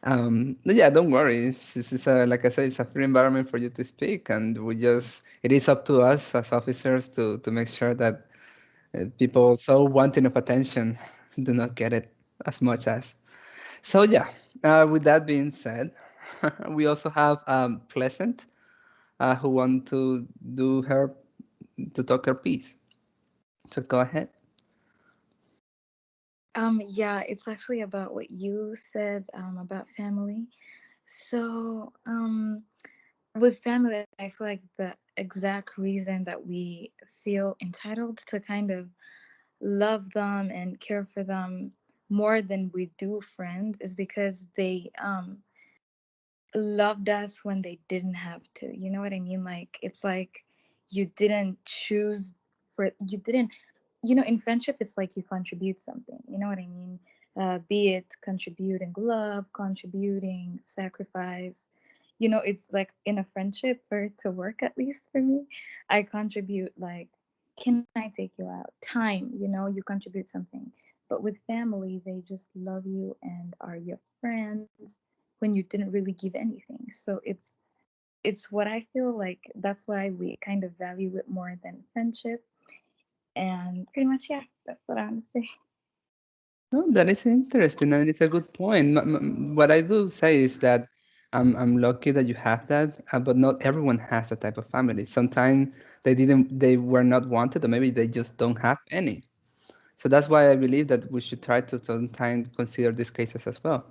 But yeah, don't worry. This is like I said, it's a free environment for you to speak, and it is up to us as officers to make sure that people so wanting of attention do not get it as much as. So yeah, with that being said, we also have Pleasant, who want to talk her piece. So go ahead. Yeah, it's actually about what you said about family. So, with family, I feel like the exact reason that we feel entitled to kind of love them and care for them more than we do friends is because they loved us when they didn't have to. You know what I mean? Like it's like you didn't choose you didn't, in friendship it's like you contribute something. You know what I mean? Be it contributing love, contributing sacrifice. It's like in a friendship or to work, at least for me, I contribute like, can I take you out? Time, you contribute something. But with family, they just love you and are your friends when you didn't really give anything. So it's what I feel like. That's why we kind of value it more than friendship. And pretty much, yeah, that's what I want to say. No, that is interesting, and it's a good point. What I do say is that I'm lucky that you have that, but not everyone has that type of family. Sometimes they were not wanted, or maybe they just don't have any. So that's why I believe that we should try to sometimes consider these cases as well.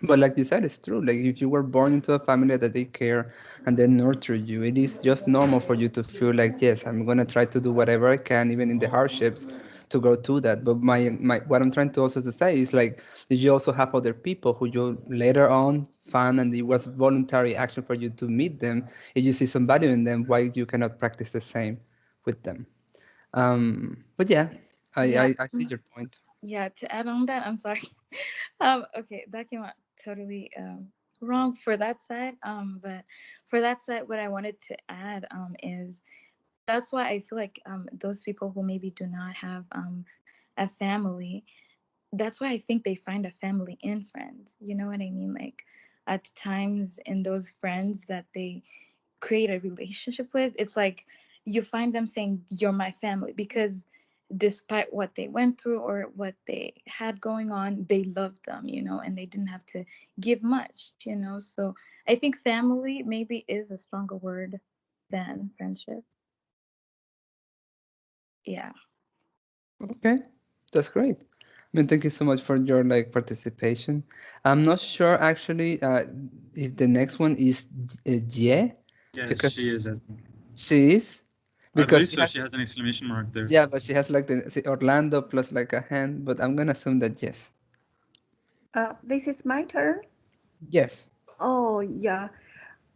But like you said, it's true. Like if you were born into a family that they care and they nurture you, it is just normal for you to feel like, yes, I'm gonna try to do whatever I can, even in the hardships, to go through that. But my what I'm trying to also to say is like, if you also have other people who you later on found and it was voluntary action for you to meet them, if you see some value in them, why you cannot practice the same with them? But yeah, Yeah. I see your point. Yeah, to add on that, I'm sorry. Okay, that came out totally wrong for that side. But for that side, what I wanted to add is that's why I feel like those people who maybe do not have a family, that's why I think they find a family in friends. You know what I mean? Like at times in those friends that they create a relationship with, it's like you find them saying, "You're my family," because despite what they went through or what they had going on, they loved them, and they didn't have to give much. So I think family maybe is a stronger word than friendship. Yeah. Okay, that's great. I mean, thank you so much for your participation. I'm not sure actually if the next one is Jie, Yeah, she because is. she is, I believe because she so. has, She has an exclamation mark there. yeah, but she has like the Orlando plus like a hand, but I'm gonna assume that yes. This is my turn. Yes. Oh, yeah.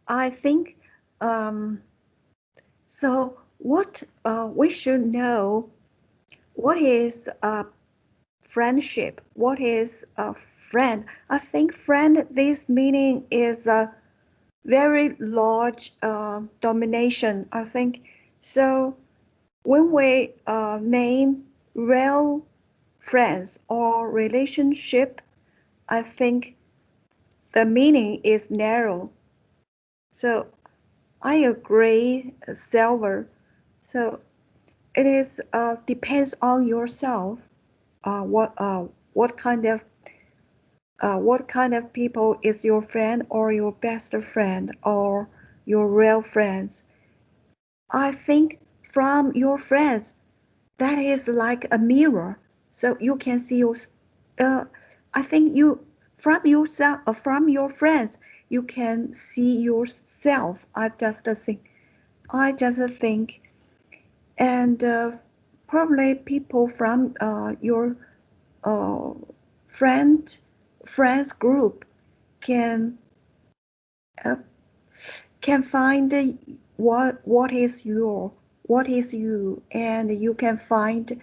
I think so. What we should know, what is friendship? What is a friend? I think friend, this meaning is a very large domination. I think so. When we name real friends or relationship, I think the meaning is narrow. So I agree, Silver. So it is depends on yourself. What what kind of people is your friend or your best friend or your real friends? I think from your friends, that is like a mirror, so you can see your. Uh, I think you from yourself, from your friends, you can see yourself. I just think, and probably people from your uh, friend friends group can uh, can find what is you, and you can find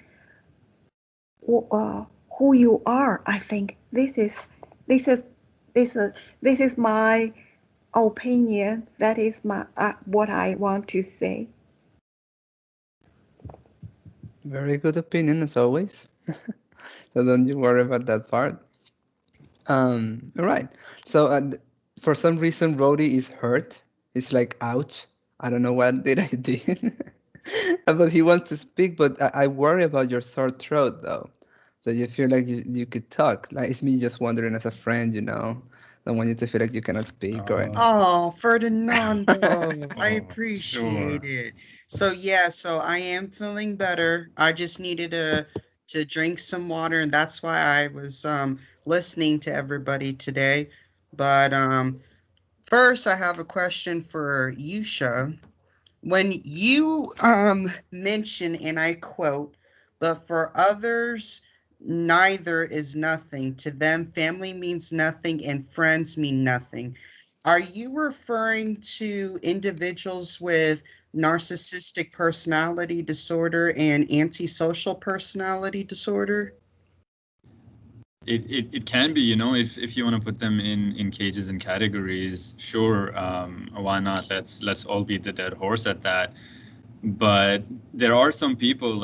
who you are. I think this is my opinion. That is my what I want to say. Very good opinion as always. So don't you worry about that part. All right. So for some reason, Rody is hurt. He's like, ouch. I don't know what did I do. But he wants to speak, but I worry about your sore throat though. That you feel like you could talk. Like it's me just wondering as a friend, you know. Don't want you to feel like you cannot speak or anything. Oh, Ferdinando, I Oh, appreciate sure. it. So yeah, so I am feeling better. I just needed to drink some water, and that's why I was listening to everybody today. But first I have a question for Yusha. When you mention, and I quote, "But for others, neither is nothing. To them, family means nothing and friends mean nothing." Are you referring to individuals with narcissistic personality disorder and antisocial personality disorder? It can be, you know, if you want to put them in cages and categories, sure, why not? Let's all beat the dead horse at that. But there are some people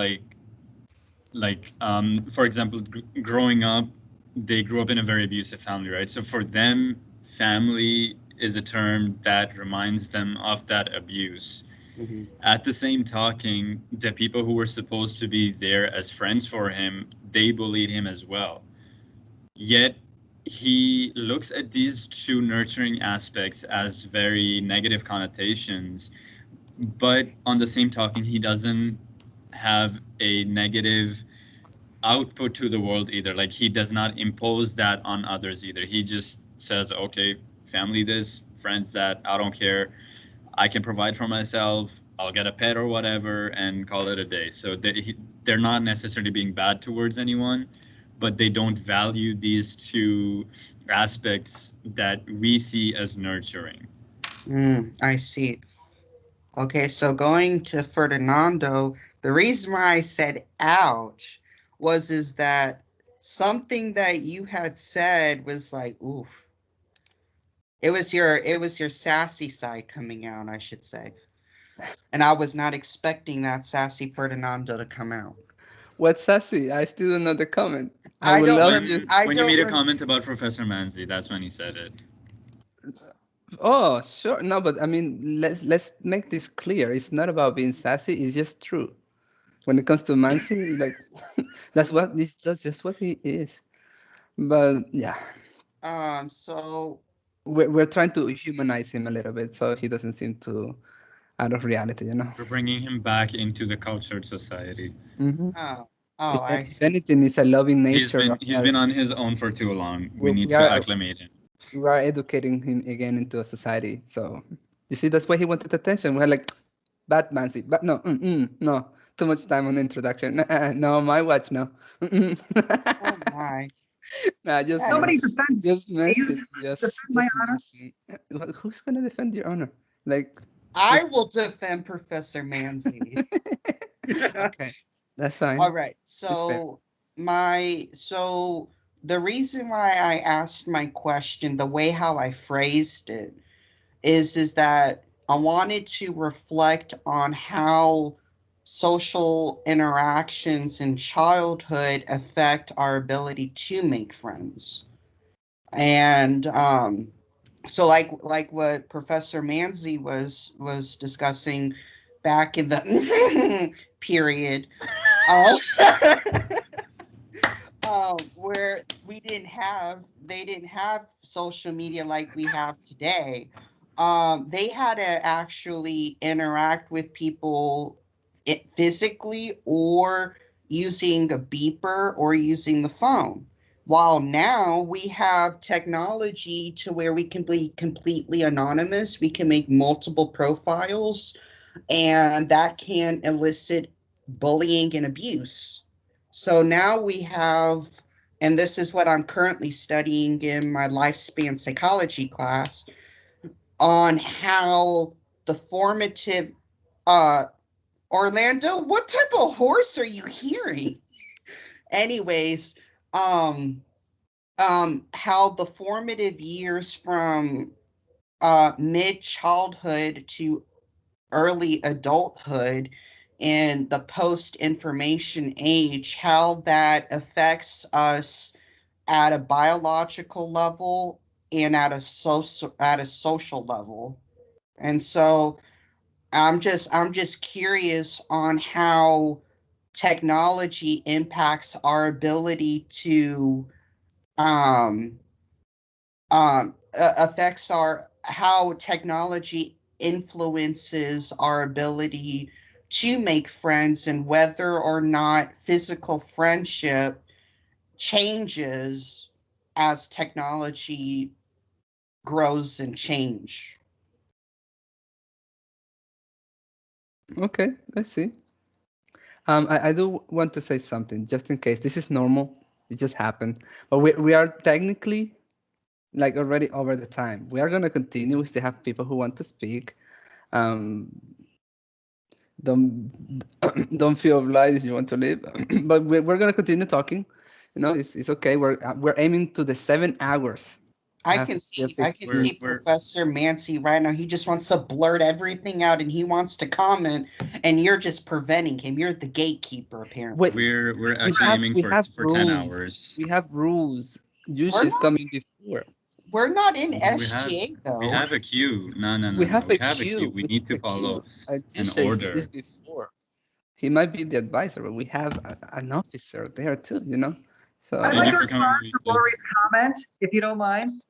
for example, growing up, they grew up in a very abusive family, right? So for them, family is a term that reminds them of that abuse. Mhm. At the same talking, the people who were supposed to be there as friends for him, they bullied him as well. Yet he looks at these two nurturing aspects as very negative connotations, but on the same talking, he doesn't have a negative output to the world either. Like he does not impose that on others either. He just says, okay, family this, friends that, I don't care. I can provide for myself. I'll get a pet or whatever and call it a day. So they're not necessarily being bad towards anyone, but they don't value these two aspects that we see as nurturing. I see. Okay, so going to Ferdinando, the reason why I said ouch is that something that you had said was like, oof. It was your sassy side coming out, I should say. And I was not expecting that sassy Ferdinando to come out. What's sassy? I still don't know the comment. I would don't love rem- you. I When you don't made a rem- comment about Professor Manzi, that's when he said it. Oh, sure. No, but I mean, let's make this clear. It's not about being sassy. It's just true. When it comes to Mansi, like that's just what he is. But yeah, so we're trying to humanize him a little bit so he doesn't seem too out of reality, you know. We're bringing him back into the cultured society. Mm-hmm. oh, If anything, it's a loving nature. He's been on his own for too long. We need we to are acclimate him. we are educating him again into a society. So you see, that's why he wanted attention. We're like, bad Mansi, but no, no, too much time on the introduction. No, my watch, no. Oh my. Nah, just Somebody mess- defend just messing, defend just my honor. messing. Who's gonna defend your honor? Like, I it's- will defend Professor Manzi. okay, that's fine. All right. fair. So the reason why I asked my question, the way how I phrased it, is that I wanted to reflect on how social interactions in childhood affect our ability to make friends. And so like what Professor Manzi was discussing back in the period, where they didn't have social media like we have today. They had to actually interact with people physically or using a beeper or using the phone. While now we have technology to where we can be completely anonymous, we can make multiple profiles, and that can elicit bullying and abuse. So now we have, and this is what I'm currently studying in my lifespan psychology class, on how the formative, Orlando, what type of horse are you hearing? anyways, how the formative years from mid childhood to early adulthood and the post information age, how that affects us at a biological level and at a social level. And so I'm just curious on how technology impacts our ability to affects our how technology influences our ability to make friends and whether or not physical friendship changes as technology grows and change. Okay, let's see. I do want to say something just in case. This is normal. It just happened. But we are technically like already over the time. We are gonna continue. We still have people who want to speak. Um, don't don't feel obliged if you want to leave. But we're gonna continue talking. You know, it's okay. We're aiming to the 7 hours. I Have can still see I can 15. see Professor Mancy right now. He just wants to blurt everything out and he wants to comment, and you're just preventing him. You're the gatekeeper, apparently. Wait, We're actually aiming for 10 hours. We have rules. We're Usually it's not, coming before. we're not in We have SGA though. we have a queue. No, no, no, We no. have We a have a queue. queue. We We need have to a follow queue. I an did say this order. before. He might be the advisor, but we have an officer there too, you know? So I'd Thank like you to for coming, respond to Mauricio. Lori's comment, if you don't mind.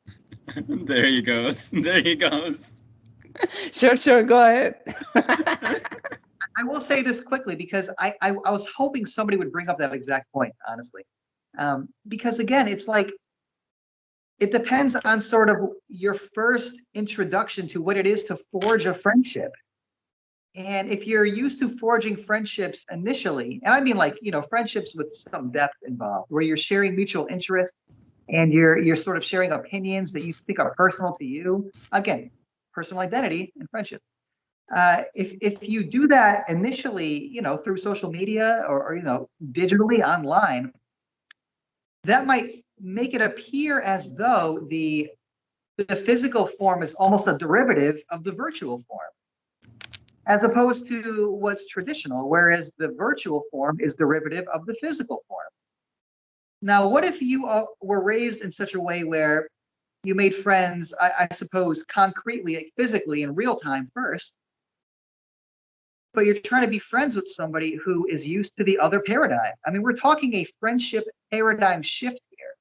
There he goes. There he goes. sure, go ahead. I will say this quickly because I was hoping somebody would bring up that exact point, honestly. Because again, it's like, it depends on sort of your first introduction to what it is to forge a friendship. And if you're used to forging friendships initially, and I mean like, you know, friendships with some depth involved, where you're sharing mutual interests and you're sort of sharing opinions that you think are personal to you. Again, personal identity and friendship. If you do that initially, you know, through social media or you know, digitally online, that might make it appear as though the physical form is almost a derivative of the virtual form, as opposed to what's traditional, whereas the virtual form is derivative of the physical form. Now, what if you were raised in such a way where you made friends, I suppose, concretely, physically, in real time first, but you're trying to be friends with somebody who is used to the other paradigm? I mean, we're talking a friendship paradigm shift here.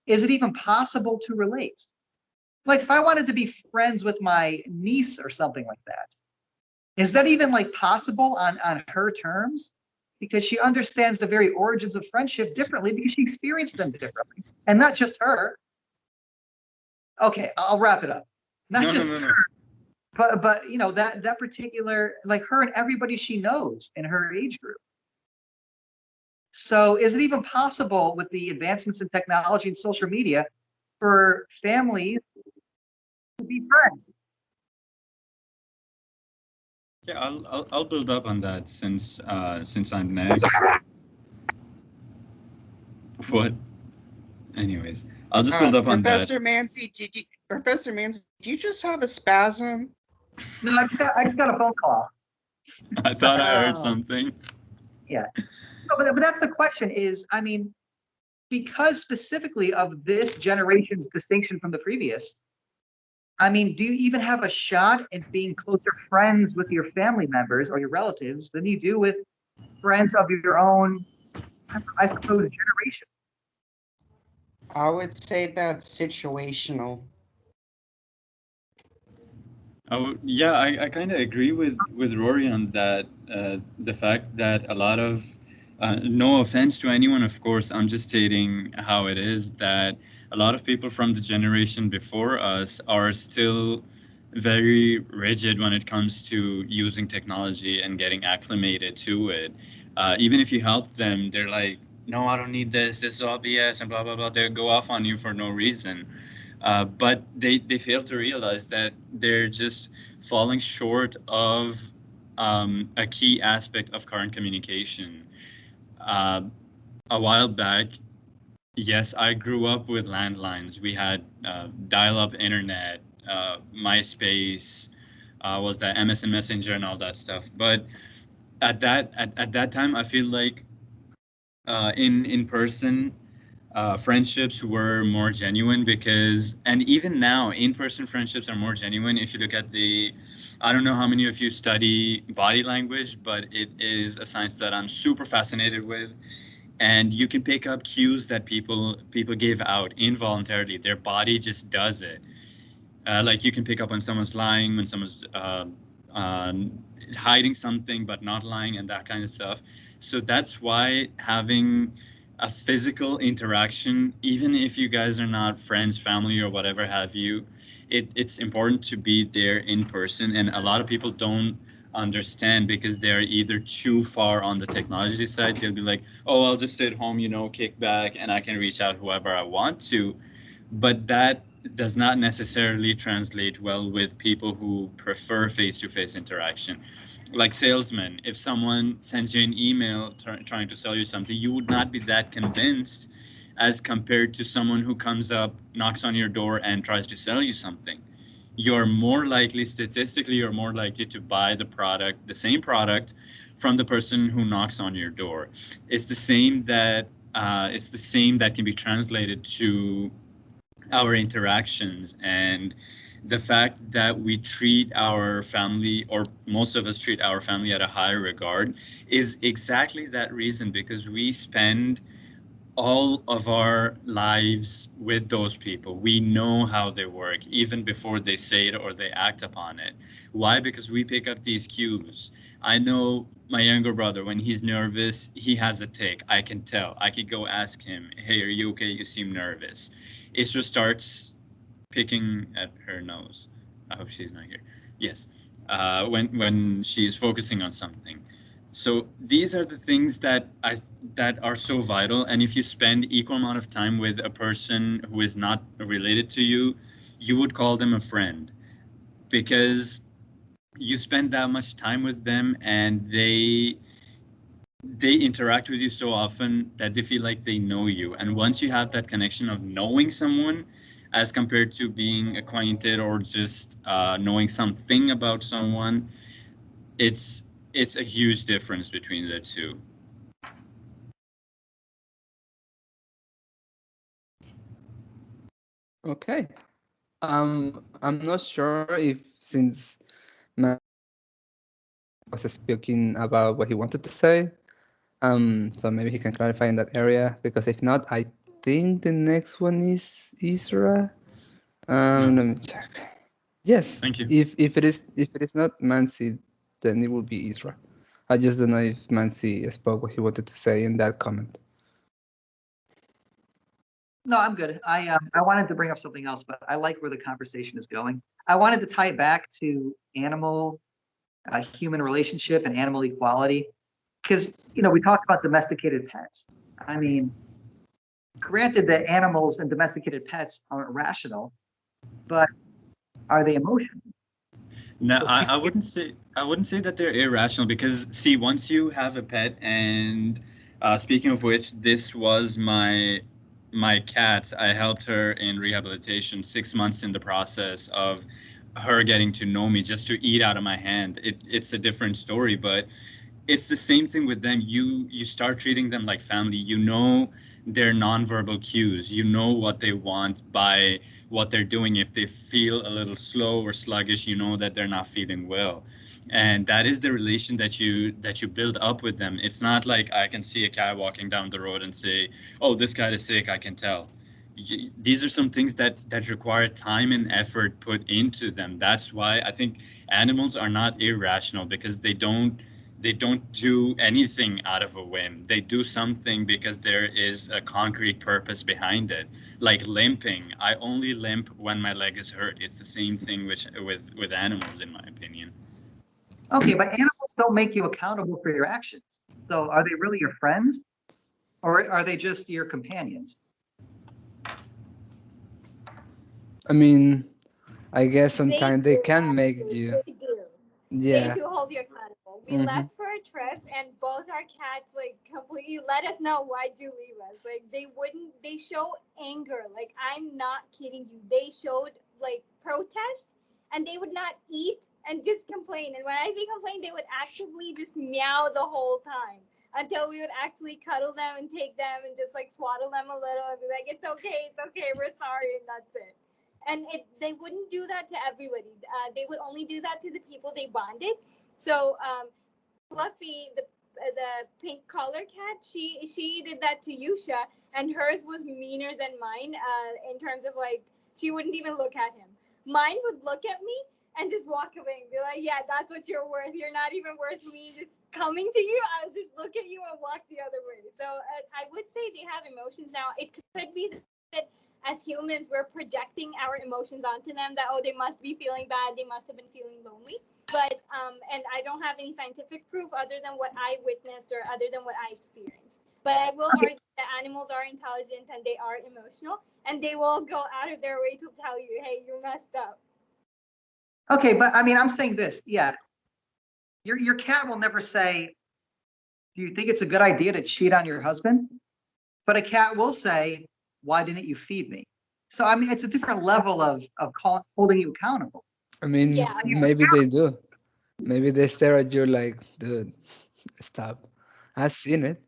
Is it even possible to relate? Like if I wanted to be friends with my niece or something like that, is that even like possible on her terms? Because she understands the very origins of friendship differently because she experienced them differently. And not just her. Okay, I'll wrap it up. Not just her, but you know, that particular, like her and everybody she knows in her age group. So is it even possible with the advancements in technology and social media for families to be friends? Yeah, I'll build up on that since I'm next. What? Anyways, I'll just build up on that. Professor Mancy, Professor Mancy, do you just have a spasm? No, I just got a phone call. I thought I heard something. Yeah. No, but that's the question is, I mean, because specifically of this generation's distinction from the previous, I mean, do you even have a shot at being closer friends with your family members or your relatives than you do with friends of your own, I suppose, generation? I would say that's situational. Oh yeah, I kind of agree with Rory on that. The fact that a lot of, no offense to anyone, of course, I'm just stating how it is, that a lot of people from the generation before us are still very rigid when it comes to using technology and getting acclimated to it. Even if you help them, they're like, no, I don't need this. This is all BS and blah, blah, blah. They'll go off on you for no reason. But they fail to realize that they're just falling short of a key aspect of current communication. a while back, yes, I grew up with landlines. We had dial-up internet, MySpace, was that MSN Messenger and all that stuff. But at that time, I feel like in person friendships were more genuine because, and even now, in-person friendships are more genuine. If you look at I don't know how many of you study body language, but it is a science that I'm super fascinated with. And you can pick up cues that people give out involuntarily. Their body just does it. Like you can pick up when someone's lying, when someone's hiding something but not lying, and that kind of stuff. So that's why having a physical interaction, even if you guys are not friends, family, or whatever have you, it's important to be there in person. And a lot of people don't understand because they're either too far on the technology side. They'll be like, oh, I'll just stay at home, kick back, and I can reach out whoever I want to. But that does not necessarily translate well with people who prefer face-to-face interaction. Like salesmen, if someone sends you an email trying to sell you something, you would not be that convinced as compared to someone who comes up, knocks on your door, and tries to sell you something. You're more likely, statistically, you're more likely to buy the same product from the person who knocks on your door. It's the same that can be translated to our interactions, and the fact that we treat our family, or most of us treat our family, at a higher regard is exactly that reason, because we spend all of our lives with those people. We know how they work even before they say it or they act upon it. Why? Because we pick up these cues. I know my younger brother, when he's nervous, he has a tic. I can tell. I could go ask him, hey, are you okay? You seem nervous. Isra starts picking at her nose. I hope she's not here. Yes. When she's focusing on something. So these are the things that are so vital. And if you spend equal amount of time with a person who is not related to you, you would call them a friend, because you spend that much time with them and they interact with you so often that they feel like they know you. And once you have that connection of knowing someone as compared to being acquainted or just knowing something about someone, it's a huge difference between the two. Okay. I'm not sure if, since Matt was speaking about what he wanted to say, so maybe he can clarify in that area, because if not, I think the next one is Isra. Let me check. Yes. Thank you. If it is not Mansi, then it will be Isra. I just don't know if Mansi spoke what he wanted to say in that comment. No, I'm good. I wanted to bring up something else, but I like where the conversation is going. I wanted to tie it back to animal human relationship and animal equality, because we talked about domesticated pets. I mean, granted that animals and domesticated pets aren't rational, but are they emotional? No, I wouldn't say that they're irrational, because see, once you have a pet, and speaking of which, this was my cat. I helped her in rehabilitation, 6 months in the process of her getting to know me, just to eat out of my hand. It's a different story, but it's the same thing with them. You start treating them like family. You know their nonverbal cues. You know what they want by what they're doing. If they feel a little slow or sluggish, you know that they're not feeling well. And that is the relation that you build up with them. It's not like I can see a cat walking down the road and say, oh, this cat is sick, I can tell. These are some things that require time and effort put into them. That's why I think animals are not irrational, because they don't do anything out of a whim. They do something because there is a concrete purpose behind it. Like limping. I only limp when my leg is hurt. It's the same thing with animals, in my opinion. Okay, but animals don't make you accountable for your actions. So are they really your friends, or are they just your companions? I mean, I guess sometimes they can make you. They do. Yeah. They do hold you accountable. We Mhm. left for a trip and both our cats like completely let us know why to leave us. Like they show anger. Like I'm not kidding you. They showed like protest and they would not eat and just complain. And when I say complain, they would actively just meow the whole time until we would actually cuddle them and take them and just like swaddle them a little and be like, it's okay, we're sorry, and that's it. And they wouldn't do that to everybody. They would only do that to the people they bonded. So Fluffy, the pink collar cat, she did that to Yusha, and hers was meaner than mine. In terms of like, she wouldn't even look at him. Mine would look at me and just walk away and be like, yeah, that's what you're worth. You're not even worth me just coming to you. I'll just look at you and walk the other way. So I would say they have emotions now. It could be that as humans, we're projecting our emotions onto them, that, oh, they must be feeling bad. They must have been feeling lonely. But, and I don't have any scientific proof other than what I witnessed or other than what I experienced. But I will argue that animals are intelligent and they are emotional, and they will go out of their way to tell you, hey, you messed up. Okay, but I mean, I'm saying this, yeah. Your cat will never say, do you think it's a good idea to cheat on your husband? But a cat will say, why didn't you feed me? So, I mean, it's a different level of holding you accountable. I mean, Yeah. maybe they do. Maybe they stare at you like, dude, stop. I've seen it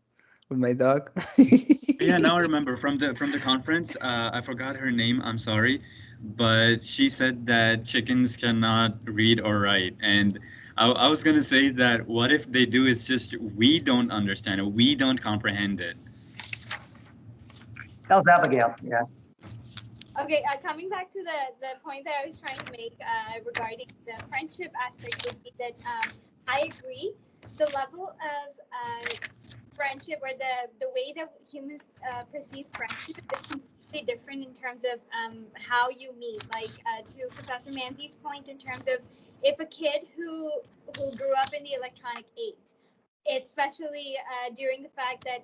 with my dog. Yeah, now I remember from the conference. I forgot her name. I'm sorry, but she said that chickens cannot read or write, and I was gonna say that what if they do? It's just we don't understand it. We don't comprehend it. That was Abigail, yeah. Okay, coming back to the point that I was trying to make regarding the friendship aspect would be that I agree. The level of friendship or the way that humans perceive friendship is completely different in terms of how you meet. Like to Professor Manzi's point, in terms of if a kid who grew up in the electronic age, especially during the fact that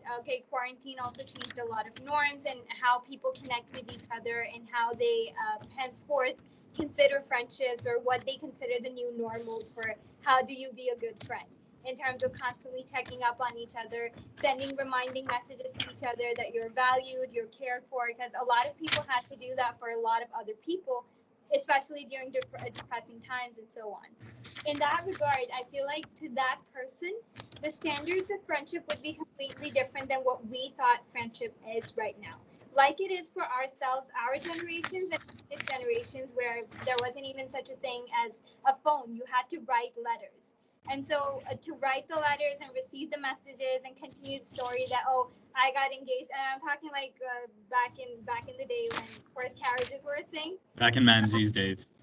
quarantine also changed a lot of norms and how people connect with each other and how they henceforth consider friendships or what they consider the new normals for how do you be a good friend, in terms of constantly checking up on each other, sending reminding messages to each other that you're valued, you're cared for, because a lot of people had to do that for a lot of other people, especially during depressing times and so on. In that regard, I feel like to that person, the standards of friendship would be completely different than what we thought friendship is right now. Like it is for ourselves, our generations and previous generations, where there wasn't even such a thing as a phone. You had to write letters. And so to write the letters and receive the messages and continue the story that, oh, I got engaged. And I'm talking like back in the day when first carriages were a thing. Back in Manzi's days.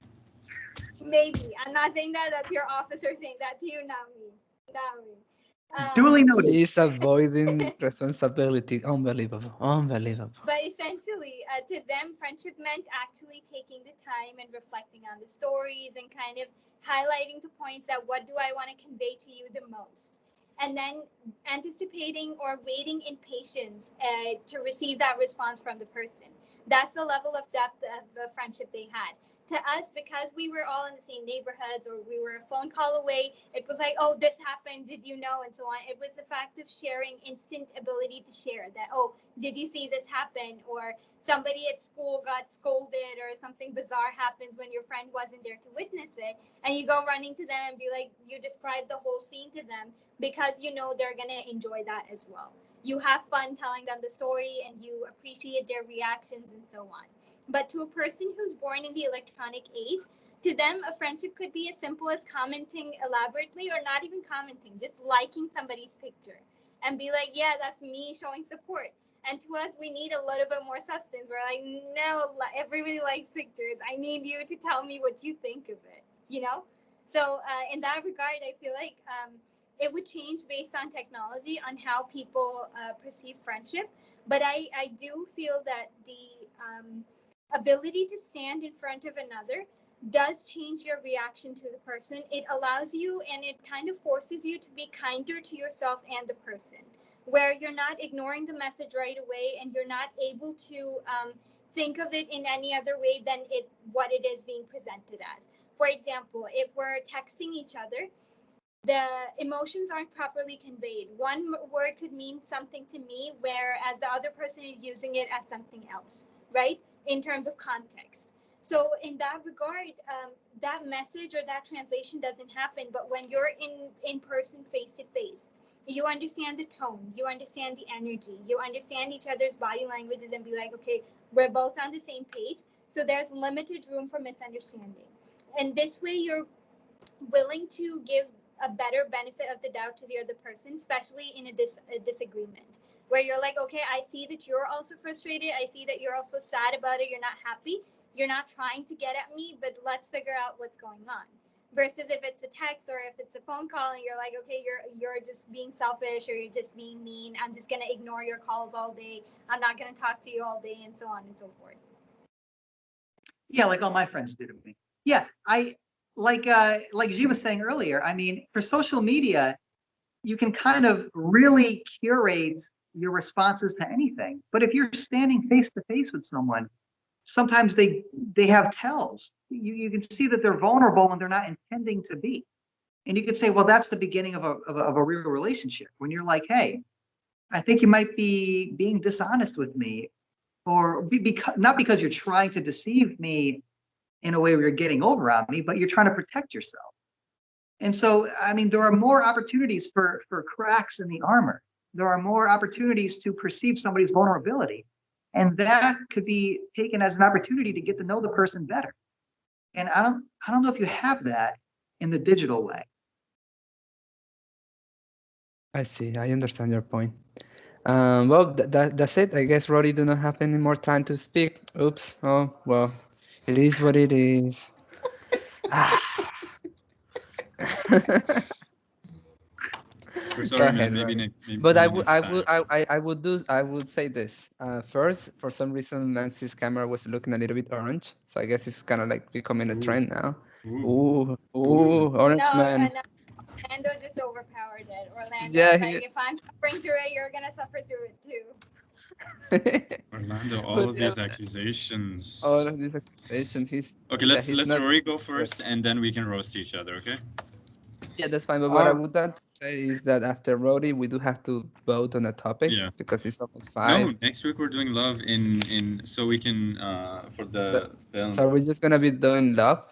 Maybe. I'm not saying that. That's your officer saying that to you, not me. Not me. Duly noted. She's avoiding responsibility. Unbelievable. Unbelievable. But essentially, to them, friendship meant actually taking the time and reflecting on the stories and kind of highlighting the points that what do I want to convey to you the most. And then anticipating or waiting in patience to receive that response from the person. That's the level of depth of the friendship they had. To us, because we were all in the same neighborhoods or we were a phone call away, it was like, oh, this happened, did you know, and so on. It was the fact of sharing, instant ability to share that, oh, did you see this happen? Or somebody at school got scolded or something bizarre happens when your friend wasn't there to witness it. And you go running to them and be like, you describe the whole scene to them because you know they're going to enjoy that as well. You have fun telling them the story and you appreciate their reactions and so on. But to a person who's born in the electronic age, to them, a friendship could be as simple as commenting elaborately or not even commenting, just liking somebody's picture and be like, yeah, that's me showing support. And to us, we need a little bit more substance. We're like, no, everybody likes pictures. I need you to tell me what you think of it, you know? So in that regard, I feel like it would change based on technology, on how people perceive friendship. But I do feel that the ability to stand in front of another does change your reaction to the person. It allows you and it kind of forces you to be kinder to yourself and the person, where you're not ignoring the message right away and you're not able to think of it in any other way than what it is being presented as. For example, if we're texting each other, the emotions aren't properly conveyed. One word could mean something to me, whereas the other person is using it as something else, right? In terms of context. So in that regard, that message or that translation doesn't happen. But when you're in person, face to face, you understand the tone, you understand the energy, you understand each other's body languages, and be like, okay, we're both on the same page. So there's limited room for misunderstanding. And this way, you're willing to give a better benefit of the doubt to the other person, especially in a disagreement, where you're like, okay, I see that you're also frustrated. I see that you're also sad about it. You're not happy. You're not trying to get at me, but let's figure out what's going on. Versus if it's a text or if it's a phone call and you're like, okay, you're just being selfish or you're just being mean. I'm just gonna ignore your calls all day. I'm not gonna talk to you all day, and so on and so forth. Yeah, like all my friends do to me. Yeah, like G was saying earlier, I mean, for social media, you can kind of really curate your responses to anything. But if you're standing face to face with someone, sometimes they have tells. You can see that they're vulnerable when they're not intending to be. And you could say, well, that's the beginning of a real relationship. When you're like, hey, I think you might be being dishonest with me, or not because you're trying to deceive me in a way where you're getting over on me, but you're trying to protect yourself. And so, I mean, there are more opportunities for cracks in the armor. There are more opportunities to perceive somebody's vulnerability. And that could be taken as an opportunity to get to know the person better. And I don't know if you have that in the digital way. I see. I understand your point. Well, that's it. I guess Rory do not have any more time to speak. Oops. Oh, well, it is what it is. We're Go sorry, ahead, man. Rory. Maybe But next time. I would say this. First, for some reason, Nancy's camera was looking a little bit orange, so I guess it's kind of like becoming a trend now. Ooh, orange man. No, Orlando just overpowered it. Orlando, Yeah, like if I'm suffering through it, you're gonna suffer through it too. Orlando, all But of yeah, these accusations. all of these accusations. Okay, Yeah, let's he's not. Rory go first, and then we can roast each other. Okay. Yeah, that's fine. But what I would like to say is that after Rory, we do have to vote on a topic Yeah. because it's almost No, 5. next week we're doing love in so we can for the film. So we're just gonna be doing love.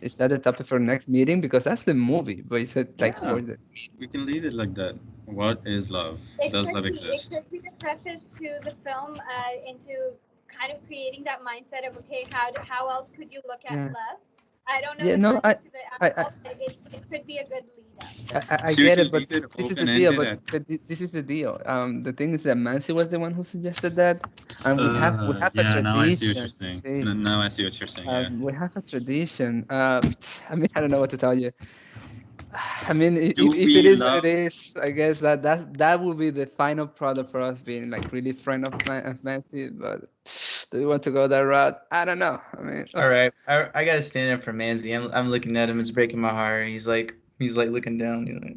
Is that the topic for next meeting? Because that's the movie, but you said like Yeah. for the We can leave it like that. What is love? Does love exist? It could be the preface to the film, into kind of creating that mindset of, okay, how else could you look at Yeah. love? I don't know Yeah, the no, context of it at I all, but it could be a good lead up. I So we get can it, but leave it this is the deal. open-ended But this is the deal. The thing is that Mansi was the one who suggested that, and we have a yeah, now I see what you're tradition. saying. See? Now I see what you're saying. Yeah. We have a tradition. I mean, I don't know what to tell you. I mean, Do if we it is what love- it is, I guess that will be the final product for us being like really friend of Mansi. But do we want to go that route? I don't know. I mean, All right, I gotta stand up for Manzi. I'm looking at him. It's breaking my heart. He's like looking down. You know?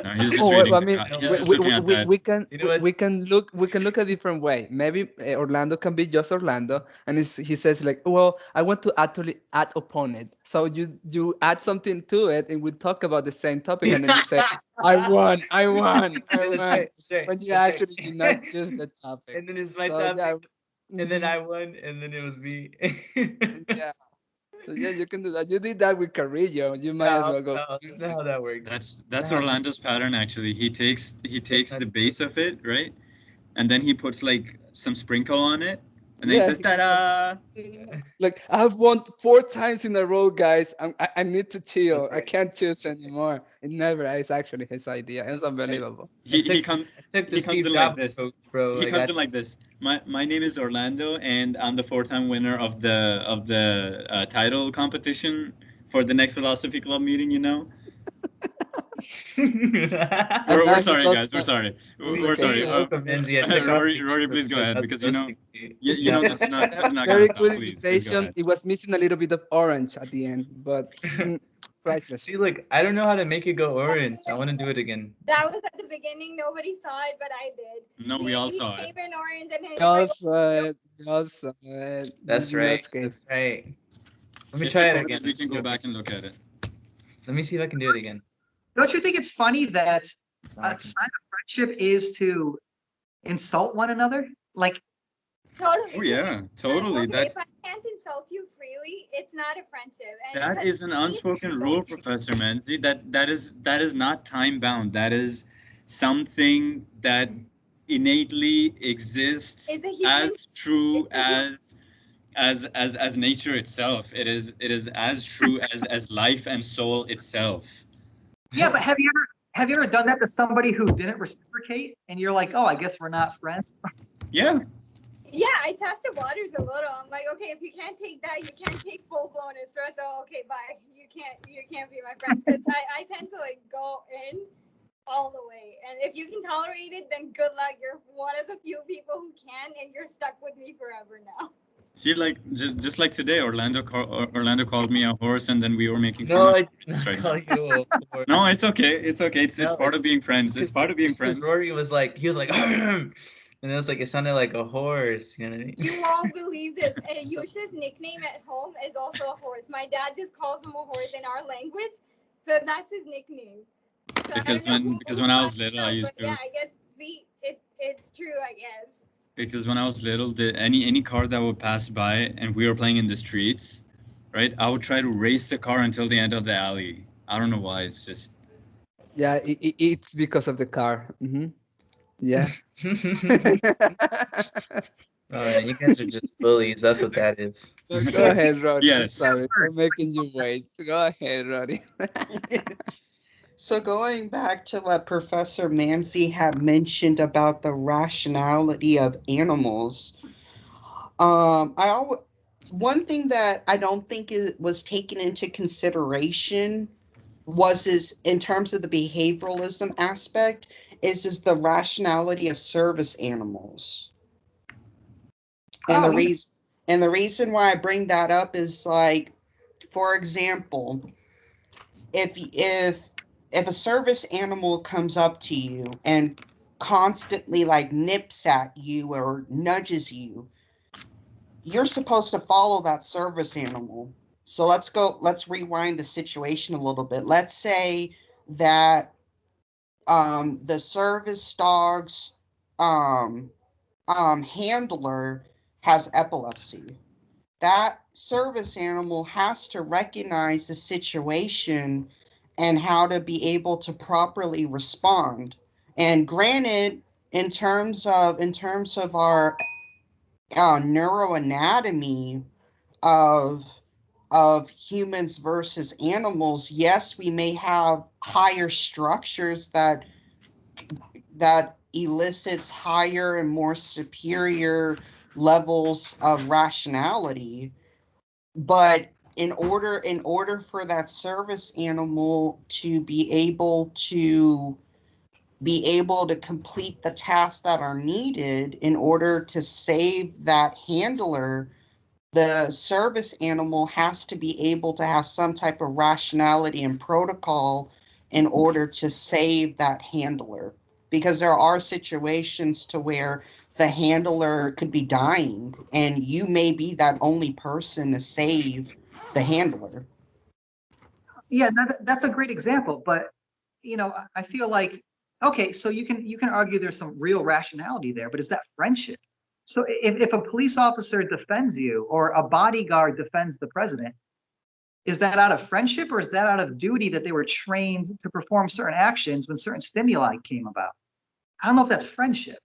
No, he's just Oh, reading. I mean, He's just looking at that. we can You know what? we can look a different way. Maybe Orlando can be just Orlando, and he says like, well, I want to actually add upon it. So you add something to it, and we talk about the same topic, and then you say, I won. That's right. When you That's actually right. did not choose the topic. And then it's my So, topic. yeah, And then mhm, I won, and then it was me. yeah. So yeah, you can do that. You did that with Carrillo. You might as well go. No, that's not how that works. That's No. Orlando's pattern actually. He takes not- the base of it, right? And then he puts like some sprinkle on it. And then Yeah, he says, ta-da! Like I've won 4 times in a row, guys. I need to chill. That's I right. can't choose anymore. It never is actually his idea. It's unbelievable. He I comes took the he comes Steve in like Jobs this. approach, bro. He Like, comes I- in like this. My name is Orlando, and I'm the 4-time winner of the title competition for the next philosophy club meeting. You know. And We're now sorry, he's guys. We're also- sorry. It's We're okay. sorry. Welcome, Enzi. I took off Rory, the please go ahead, that's because you know roasting. you know that's not Very gonna stop. good Please go invitation. ahead. It was missing a little bit of orange at the end, but priceless. See, look, I don't know how to make it go orange. I want to do it again. That was at the beginning. Nobody saw it, but I did. No, we all saw He it. came in orange and he's That's That's You right. know, it's great. That's right. Let me If try you it want, again. we can go back and look at it. Let me see if I can do it again. Don't you think it's funny that It's a not- sign of friendship is to insult one another? Like, Totally. Oh yeah, totally. Okay, That if I can't insult you freely, it's not a friendship. And that because is an to me, unspoken rule, Professor Manzi. That is not time bound. That is something that innately exists It's a human- as true it's a as nature itself. It is as true as life and soul itself. yeah, but have you ever done that to somebody who didn't reciprocate, and you're like, oh, I guess we're not friends? Yeah. Yeah, I test the waters a little. I'm like, okay, if you can't take that, you can't take full blown stress. Oh, okay, bye. You can't be my friends, because I tend to like go in all the way. And if you can tolerate it, then good luck. You're one of the few people who can, and you're stuck with me forever now. See, like just like today, Orlando called me a horse, and then we were making fun No, of I him. did not right. call you a horse. No, it's okay. It's okay. It's No, part of being friends. It's part of being because friends. Rory was like, he was like, and it was like, it sounded like a horse. You know what I mean? You won't believe this. Yusha's nickname at home is also a horse. My dad just calls him a horse in our language, so that's his nickname. So I Because don't know because who when I was brought little, it I up, used but to. yeah, I guess see, it's true, I guess. Because when I was little, any car that would pass by and we were playing in the streets, right? I would try to race the car until the end of the alley. I don't know why. It's just Yeah, it's because of the car. Yeah. Oh man, you guys are just bullies. That's what that is. So go ahead, Roddy. I'm Yes. sorry for making you wait. Go ahead, Roddy. So going back to what Professor Manzi had mentioned about the rationality of animals, one thing that I don't think was taken into consideration is in terms of the behavioralism aspect is the rationality of service animals. And Oh, the reason why I bring that up is, like, for example, if a service animal comes up to you and constantly like nips at you or nudges you, you're supposed to follow that service animal. So let's rewind the situation a little bit. Let's say that the service dog's handler has epilepsy. That service animal has to recognize the situation and how to be able to properly respond. And granted, in terms of our neuroanatomy of humans versus animals, yes, we may have higher structures that elicits higher and more superior levels of rationality, but in order for that service animal to be able to complete the tasks that are needed in order to save that handler, the service animal has to be able to have some type of rationality and protocol in order to save that handler, because there are situations to where the handler could be dying and you may be that only person to save the handler. yeah, that's a great example. But I feel like, okay, so you can argue there's some real rationality there, but is that friendship? So if a police officer defends you or a bodyguard defends the president, is that out of friendship or is that out of duty that they were trained to perform certain actions when certain stimuli came about? I don't know if that's friendship.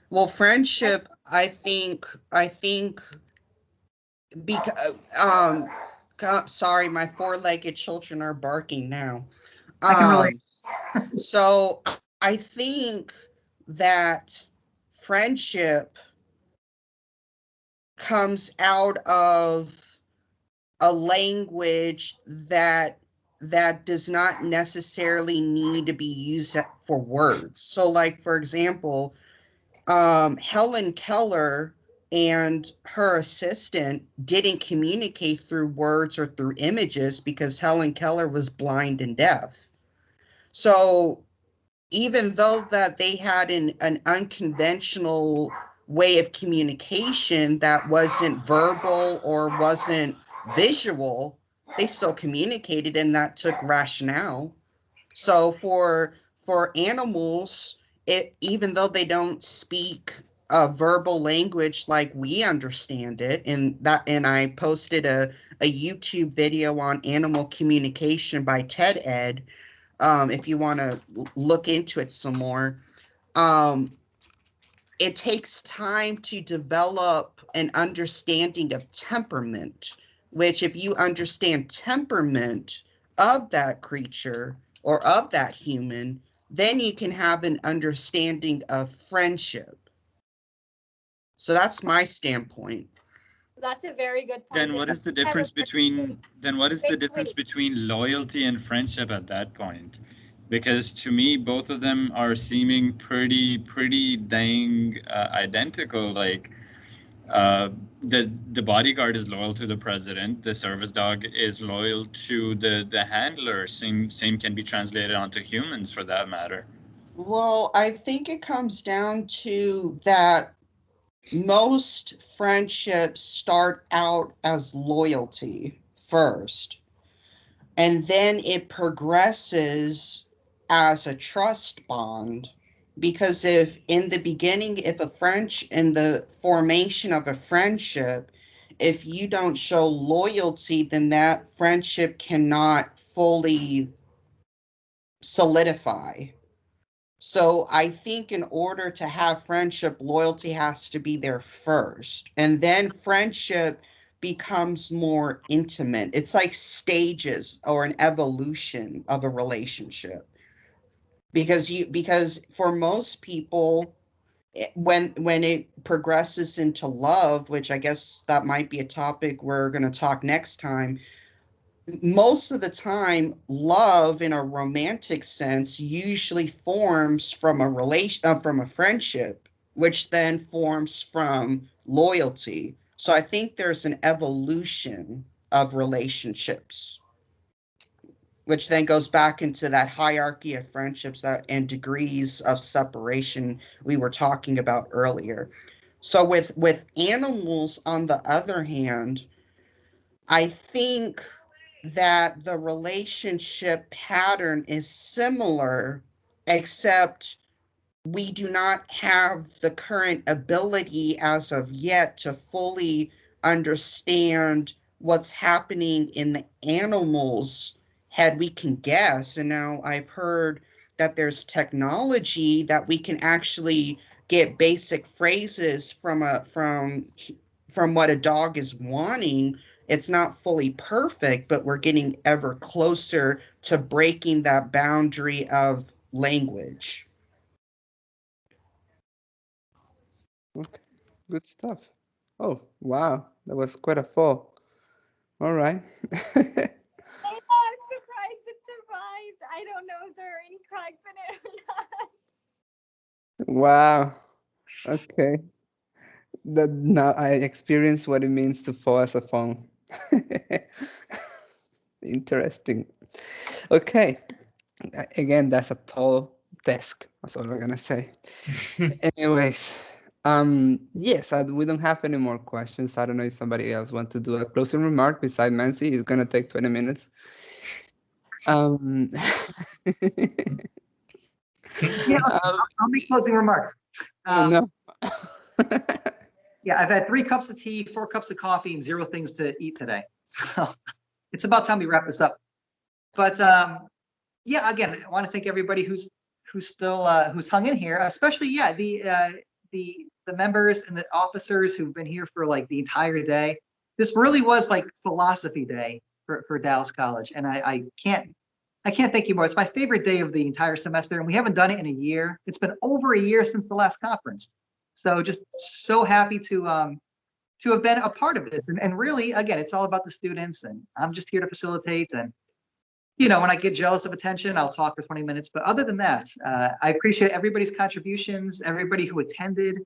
Well, friendship, I think because sorry, my four-legged children are barking now. I can relate. So I think that friendship comes out of a language that does not necessarily need to be used for words. So, like, for example, Helen Keller and her assistant didn't communicate through words or through images because Helen Keller was blind and deaf. So even though that they had an unconventional way of communication that wasn't verbal or wasn't visual, they still communicated, and that took rationale. So for animals, even though they don't speak a verbal language like we understand it, and I posted a YouTube video on animal communication by TED Ed. If you want to look into it some more, it takes time to develop an understanding of temperament, which if you understand temperament of that creature or of that human, then you can have an understanding of friendship. So that's my standpoint. That's a very good point. Then what is the difference between loyalty and friendship at that point? Because to me, both of them are seeming pretty dang identical. Like the bodyguard is loyal to the president. The service dog is loyal to the handler. Same can be translated onto humans for that matter. Well, I think it comes down to that most friendships start out as loyalty first, and then it progresses as a trust bond. Because if in the beginning, in the formation of a friendship, if you don't show loyalty, then that friendship cannot fully solidify. So I think in order to have friendship, loyalty has to be there first. And then friendship becomes more intimate. It's like stages or an evolution of a relationship. Because for most people, when it progresses into love, which I guess that might be a topic we're going to talk next time, most of the time, love in a romantic sense usually forms from a friendship, which then forms from loyalty. So I think there's an evolution of relationships, which then goes back into that hierarchy of friendships and degrees of separation we were talking about earlier. So with animals, on the other hand, I think that the relationship pattern is similar, except we do not have the current ability as of yet to fully understand what's happening in the animals' head. We can guess, and now I've heard that there's technology that we can actually get basic phrases from what a dog is wanting. It's not fully perfect, but we're getting ever closer to breaking that boundary of language. Okay, good stuff. Oh, wow, that was quite a fall. All right. I'm surprised it survived. I don't know if there are any cracks in it or not. Wow. Okay. That now I experience what it means to fall as a phone. Interesting. Okay. Again, that's a tall desk. That's all I'm gonna say. Anyways, yes, we don't have any more questions. I don't know if somebody else wants to do a closing remark beside Nancy. It's gonna take 20 minutes. Yeah, I'll make closing remarks. No. Yeah, I've had 3 cups of tea, 4 cups of coffee, and 0 things to eat today. So it's about time we wrap this up. But yeah, again, I want to thank everybody who's still who's hung in here, especially the members and the officers who've been here for like the entire day. This really was like philosophy day for Dallas College, and I can't thank you more. It's my favorite day of the entire semester, and we haven't done it in a year. It's been over a year since the last conference. So just so happy to have been a part of this. And really, again, it's all about the students, and I'm just here to facilitate. And, you know, when I get jealous of attention, I'll talk for 20 minutes. But other than that, I appreciate everybody's contributions, everybody who attended.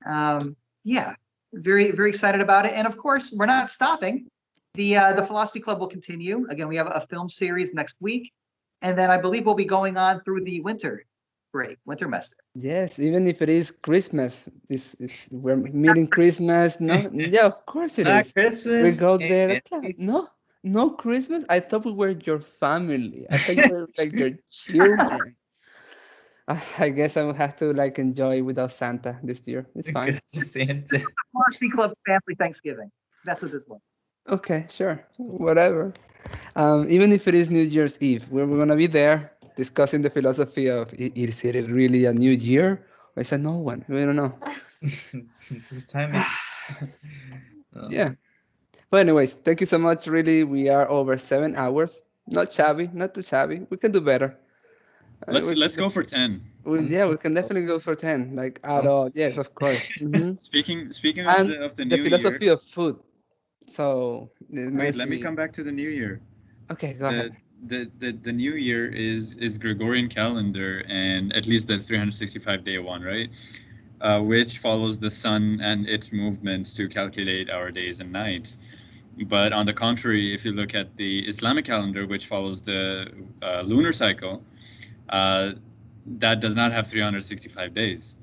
Yeah, very, very excited about it. And of course, we're not stopping. The Philosophy Club will continue. Again, we have a film series next week. And then I believe we'll be going on through the winter semester. Yes, even if it is Christmas, we're meeting Christmas. No, yeah, of course it is. Christmas. We go there. No, No Christmas? I thought we were your family. I thought you were like your children. I guess I will have to like enjoy without Santa this year. It's fine. Good Santa. Philosophy Club Family Thanksgiving. That's what this was. Okay, sure. Whatever. Even if it is New Year's Eve, we're gonna be there discussing the philosophy of is it really a new year or is it no one? We don't know. This time is. Yeah. But anyways, thank you so much. Really, we are over 7 hours. Not shabby, not too shabby. We can do better. Let's go for 10. Yeah, we can definitely go for 10. Like at all. Yes, of course. Mhm. Speaking And of the the new philosophy year. of food. So Wait, let me Messi. come back to the new year. Okay, go ahead. The new year is Gregorian calendar, and at least the 365-day one, right? Which follows the sun and its movements to calculate our days and nights. But on the contrary, if you look at the Islamic calendar, which follows the lunar cycle, that does not have 365 days.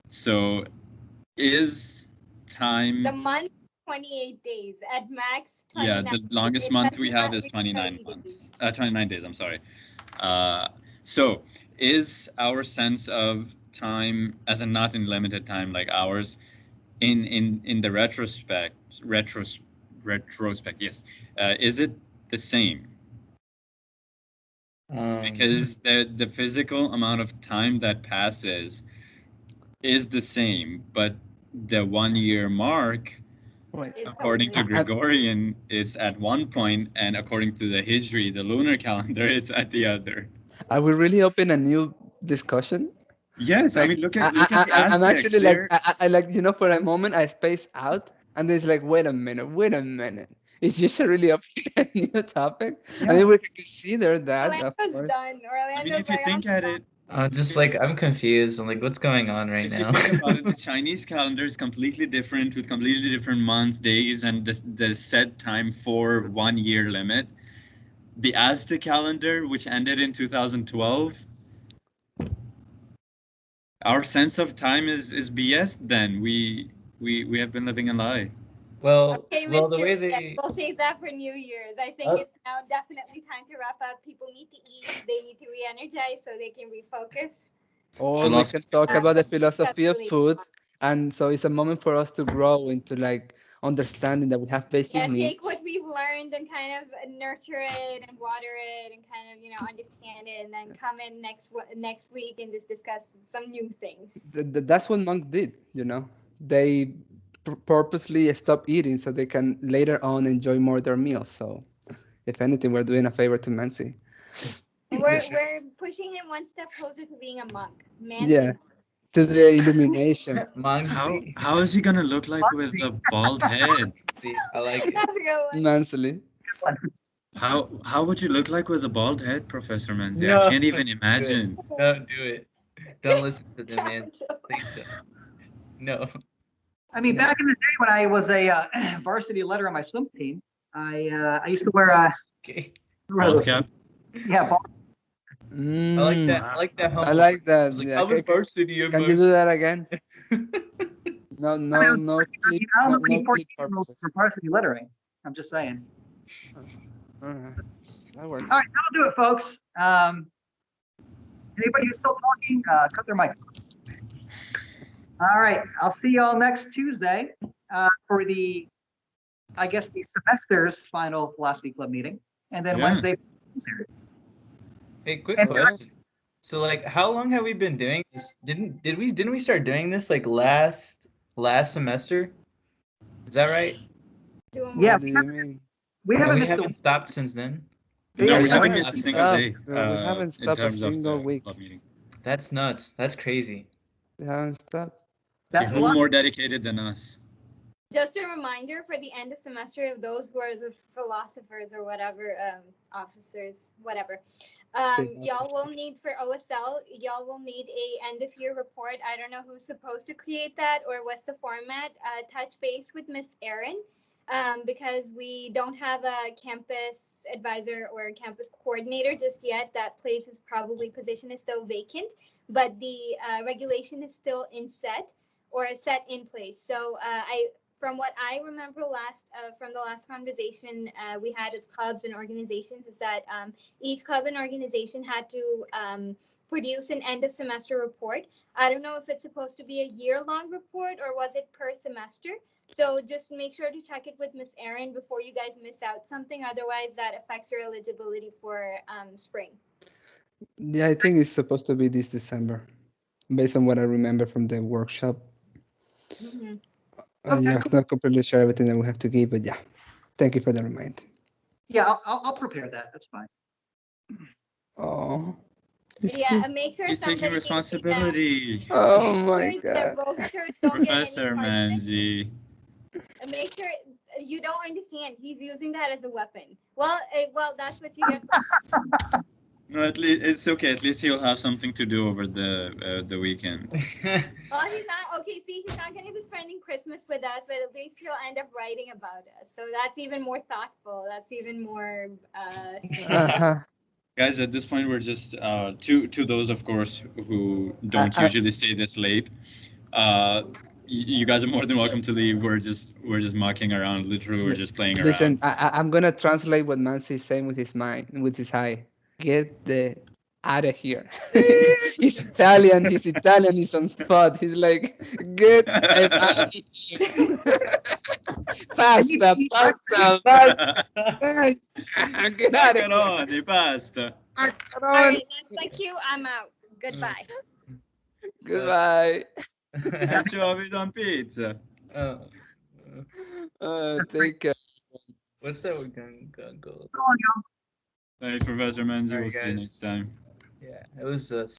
So is time... The month 28 days at max. Yeah, the longest It month we doesn't have matter is if 29 it's months. 29 days, I'm sorry. So is our sense of time, as in not in limited time like ours, in the retrospect, yes, is it the same? Because the physical amount of time that passes is the same, but the 1 year mark, Wait. according to Gregorian, it's at one point, and according to the Hijri, the lunar calendar, it's at the other. Are we really open a new discussion? Yes, Like, I mean, look at the I'm Aztecs. actually like, They're- I like, for a moment I space out, and it's like, wait a minute. Is just really opening a new topic? I mean, we can consider that, of Orlando's course. done. I mean, Orlando's if you like, think I'm at done. it, Just like I'm confused. I'm like, what's going on right if now? you think about it, the Chinese calendar is completely different with completely different months, days, and the set time for 1 year limit. The Aztec calendar, which ended in 2012, our sense of time is BS. Then we have been living a lie. Well, Okay, well, the Mr. way Yeah, they. we'll save that for New Year's. I think it's now definitely time to wrap up. People need to eat. They need to re-energize so they can refocus. Or we can talk about the philosophy of Definitely. food, and so it's a moment for us to grow into like understanding that we have basic Yeah, take needs. what we've learned and kind of nurture it and water it and kind of understand it, and then come in next week and just discuss some new things. That's what monks did, They purposely stop eating so they can later on enjoy more their meals. So, if anything, we're doing a favor to Mansi. We're pushing him one step closer to being a monk. Man, Yeah, to the illumination. How is he gonna look like with a bald head? I like it. That's a good one. Mansily. How would you look like with a bald head, Professor Manzi? No, I can't even imagine. Don't do it. Don't listen to them, man. Please don't. No. I mean, back in the day when I was a varsity letter on my swim team, I used to wear a Bald cap? Yeah, bald. I like that. I like that. I like that. Like, Yeah. I was varsity. Can you do that again? No, clip, I don't know no any 14 clip rules purposes. for varsity littering. I'm just saying. Alright, that works. All right, that'll do it, folks. Anybody who's still talking, cut their mics. All right, I'll see y'all next Tuesday for the semester's final philosophy club meeting, and then Yeah. Wednesday. Hey, quick And- question. So, like, how long have we been doing this? Didn't we start doing this like last semester? Is that right? Yeah, What do you mean? we And haven't we missed haven't stopped since then. No, Yeah, we we haven't haven't missed a single stopped. day. We haven't in stopped a terms of single the week. club meeting. That's nuts. That's crazy. We haven't stopped. That's Who more dedicated than us? Just a reminder for the end of semester of those who are the philosophers or whatever, officers, whatever. Y'all will need for OSL, y'all will need a end of year report. I don't know who's supposed to create that or what's the format. Touch base with Miss Erin, because we don't have a campus advisor or a campus coordinator just yet. That position is still vacant, but the regulation is still set in place. So from what I remember from the last conversation we had as clubs and organizations, is that each club and organization had to produce an end of semester report. I don't know if it's supposed to be a year-long report or was it per semester. So just make sure to check it with Miss Erin before you guys miss out something. Otherwise, that affects your eligibility for spring. Yeah, I think it's supposed to be this December, based on what I remember from the workshop. Mm-hmm. Yeah, I'm not completely sure everything that we have to give, but yeah, thank you for the reminder. Yeah, I'll prepare that. That's fine. Oh, Yeah, make sure He's somebody taking responsibility. oh my the God. roasters don't get any Professor part of it. Manzi. Make sure you don't understand. He's using that as a weapon. Well, that's what you get. No, at least it's okay. At least he'll have something to do over the weekend. Well, he's not okay. See, he's not going to be spending Christmas with us, but at least he'll end up writing about us. So that's even more thoughtful. That's even more. Guys, at this point, we're just to those, of course, who don't usually stay this late. You guys are more than welcome to leave. We're just mucking around. Literally, we're just playing Listen, around. I'm gonna translate what Mansi is saying with his mind, with his eye. Get the out of here. He's Italian. He's Italian. He's on spot. He's like, get him out of here. Pasta. Get out of here. Macaroni, pasta. All right, that's cue. I'm out. Goodbye. Goodbye. Anchovies on pizza. Take care. What's that? We're gonna go. Thanks, Professor Manzi. All right, We'll see you guys. next time. Yeah, it was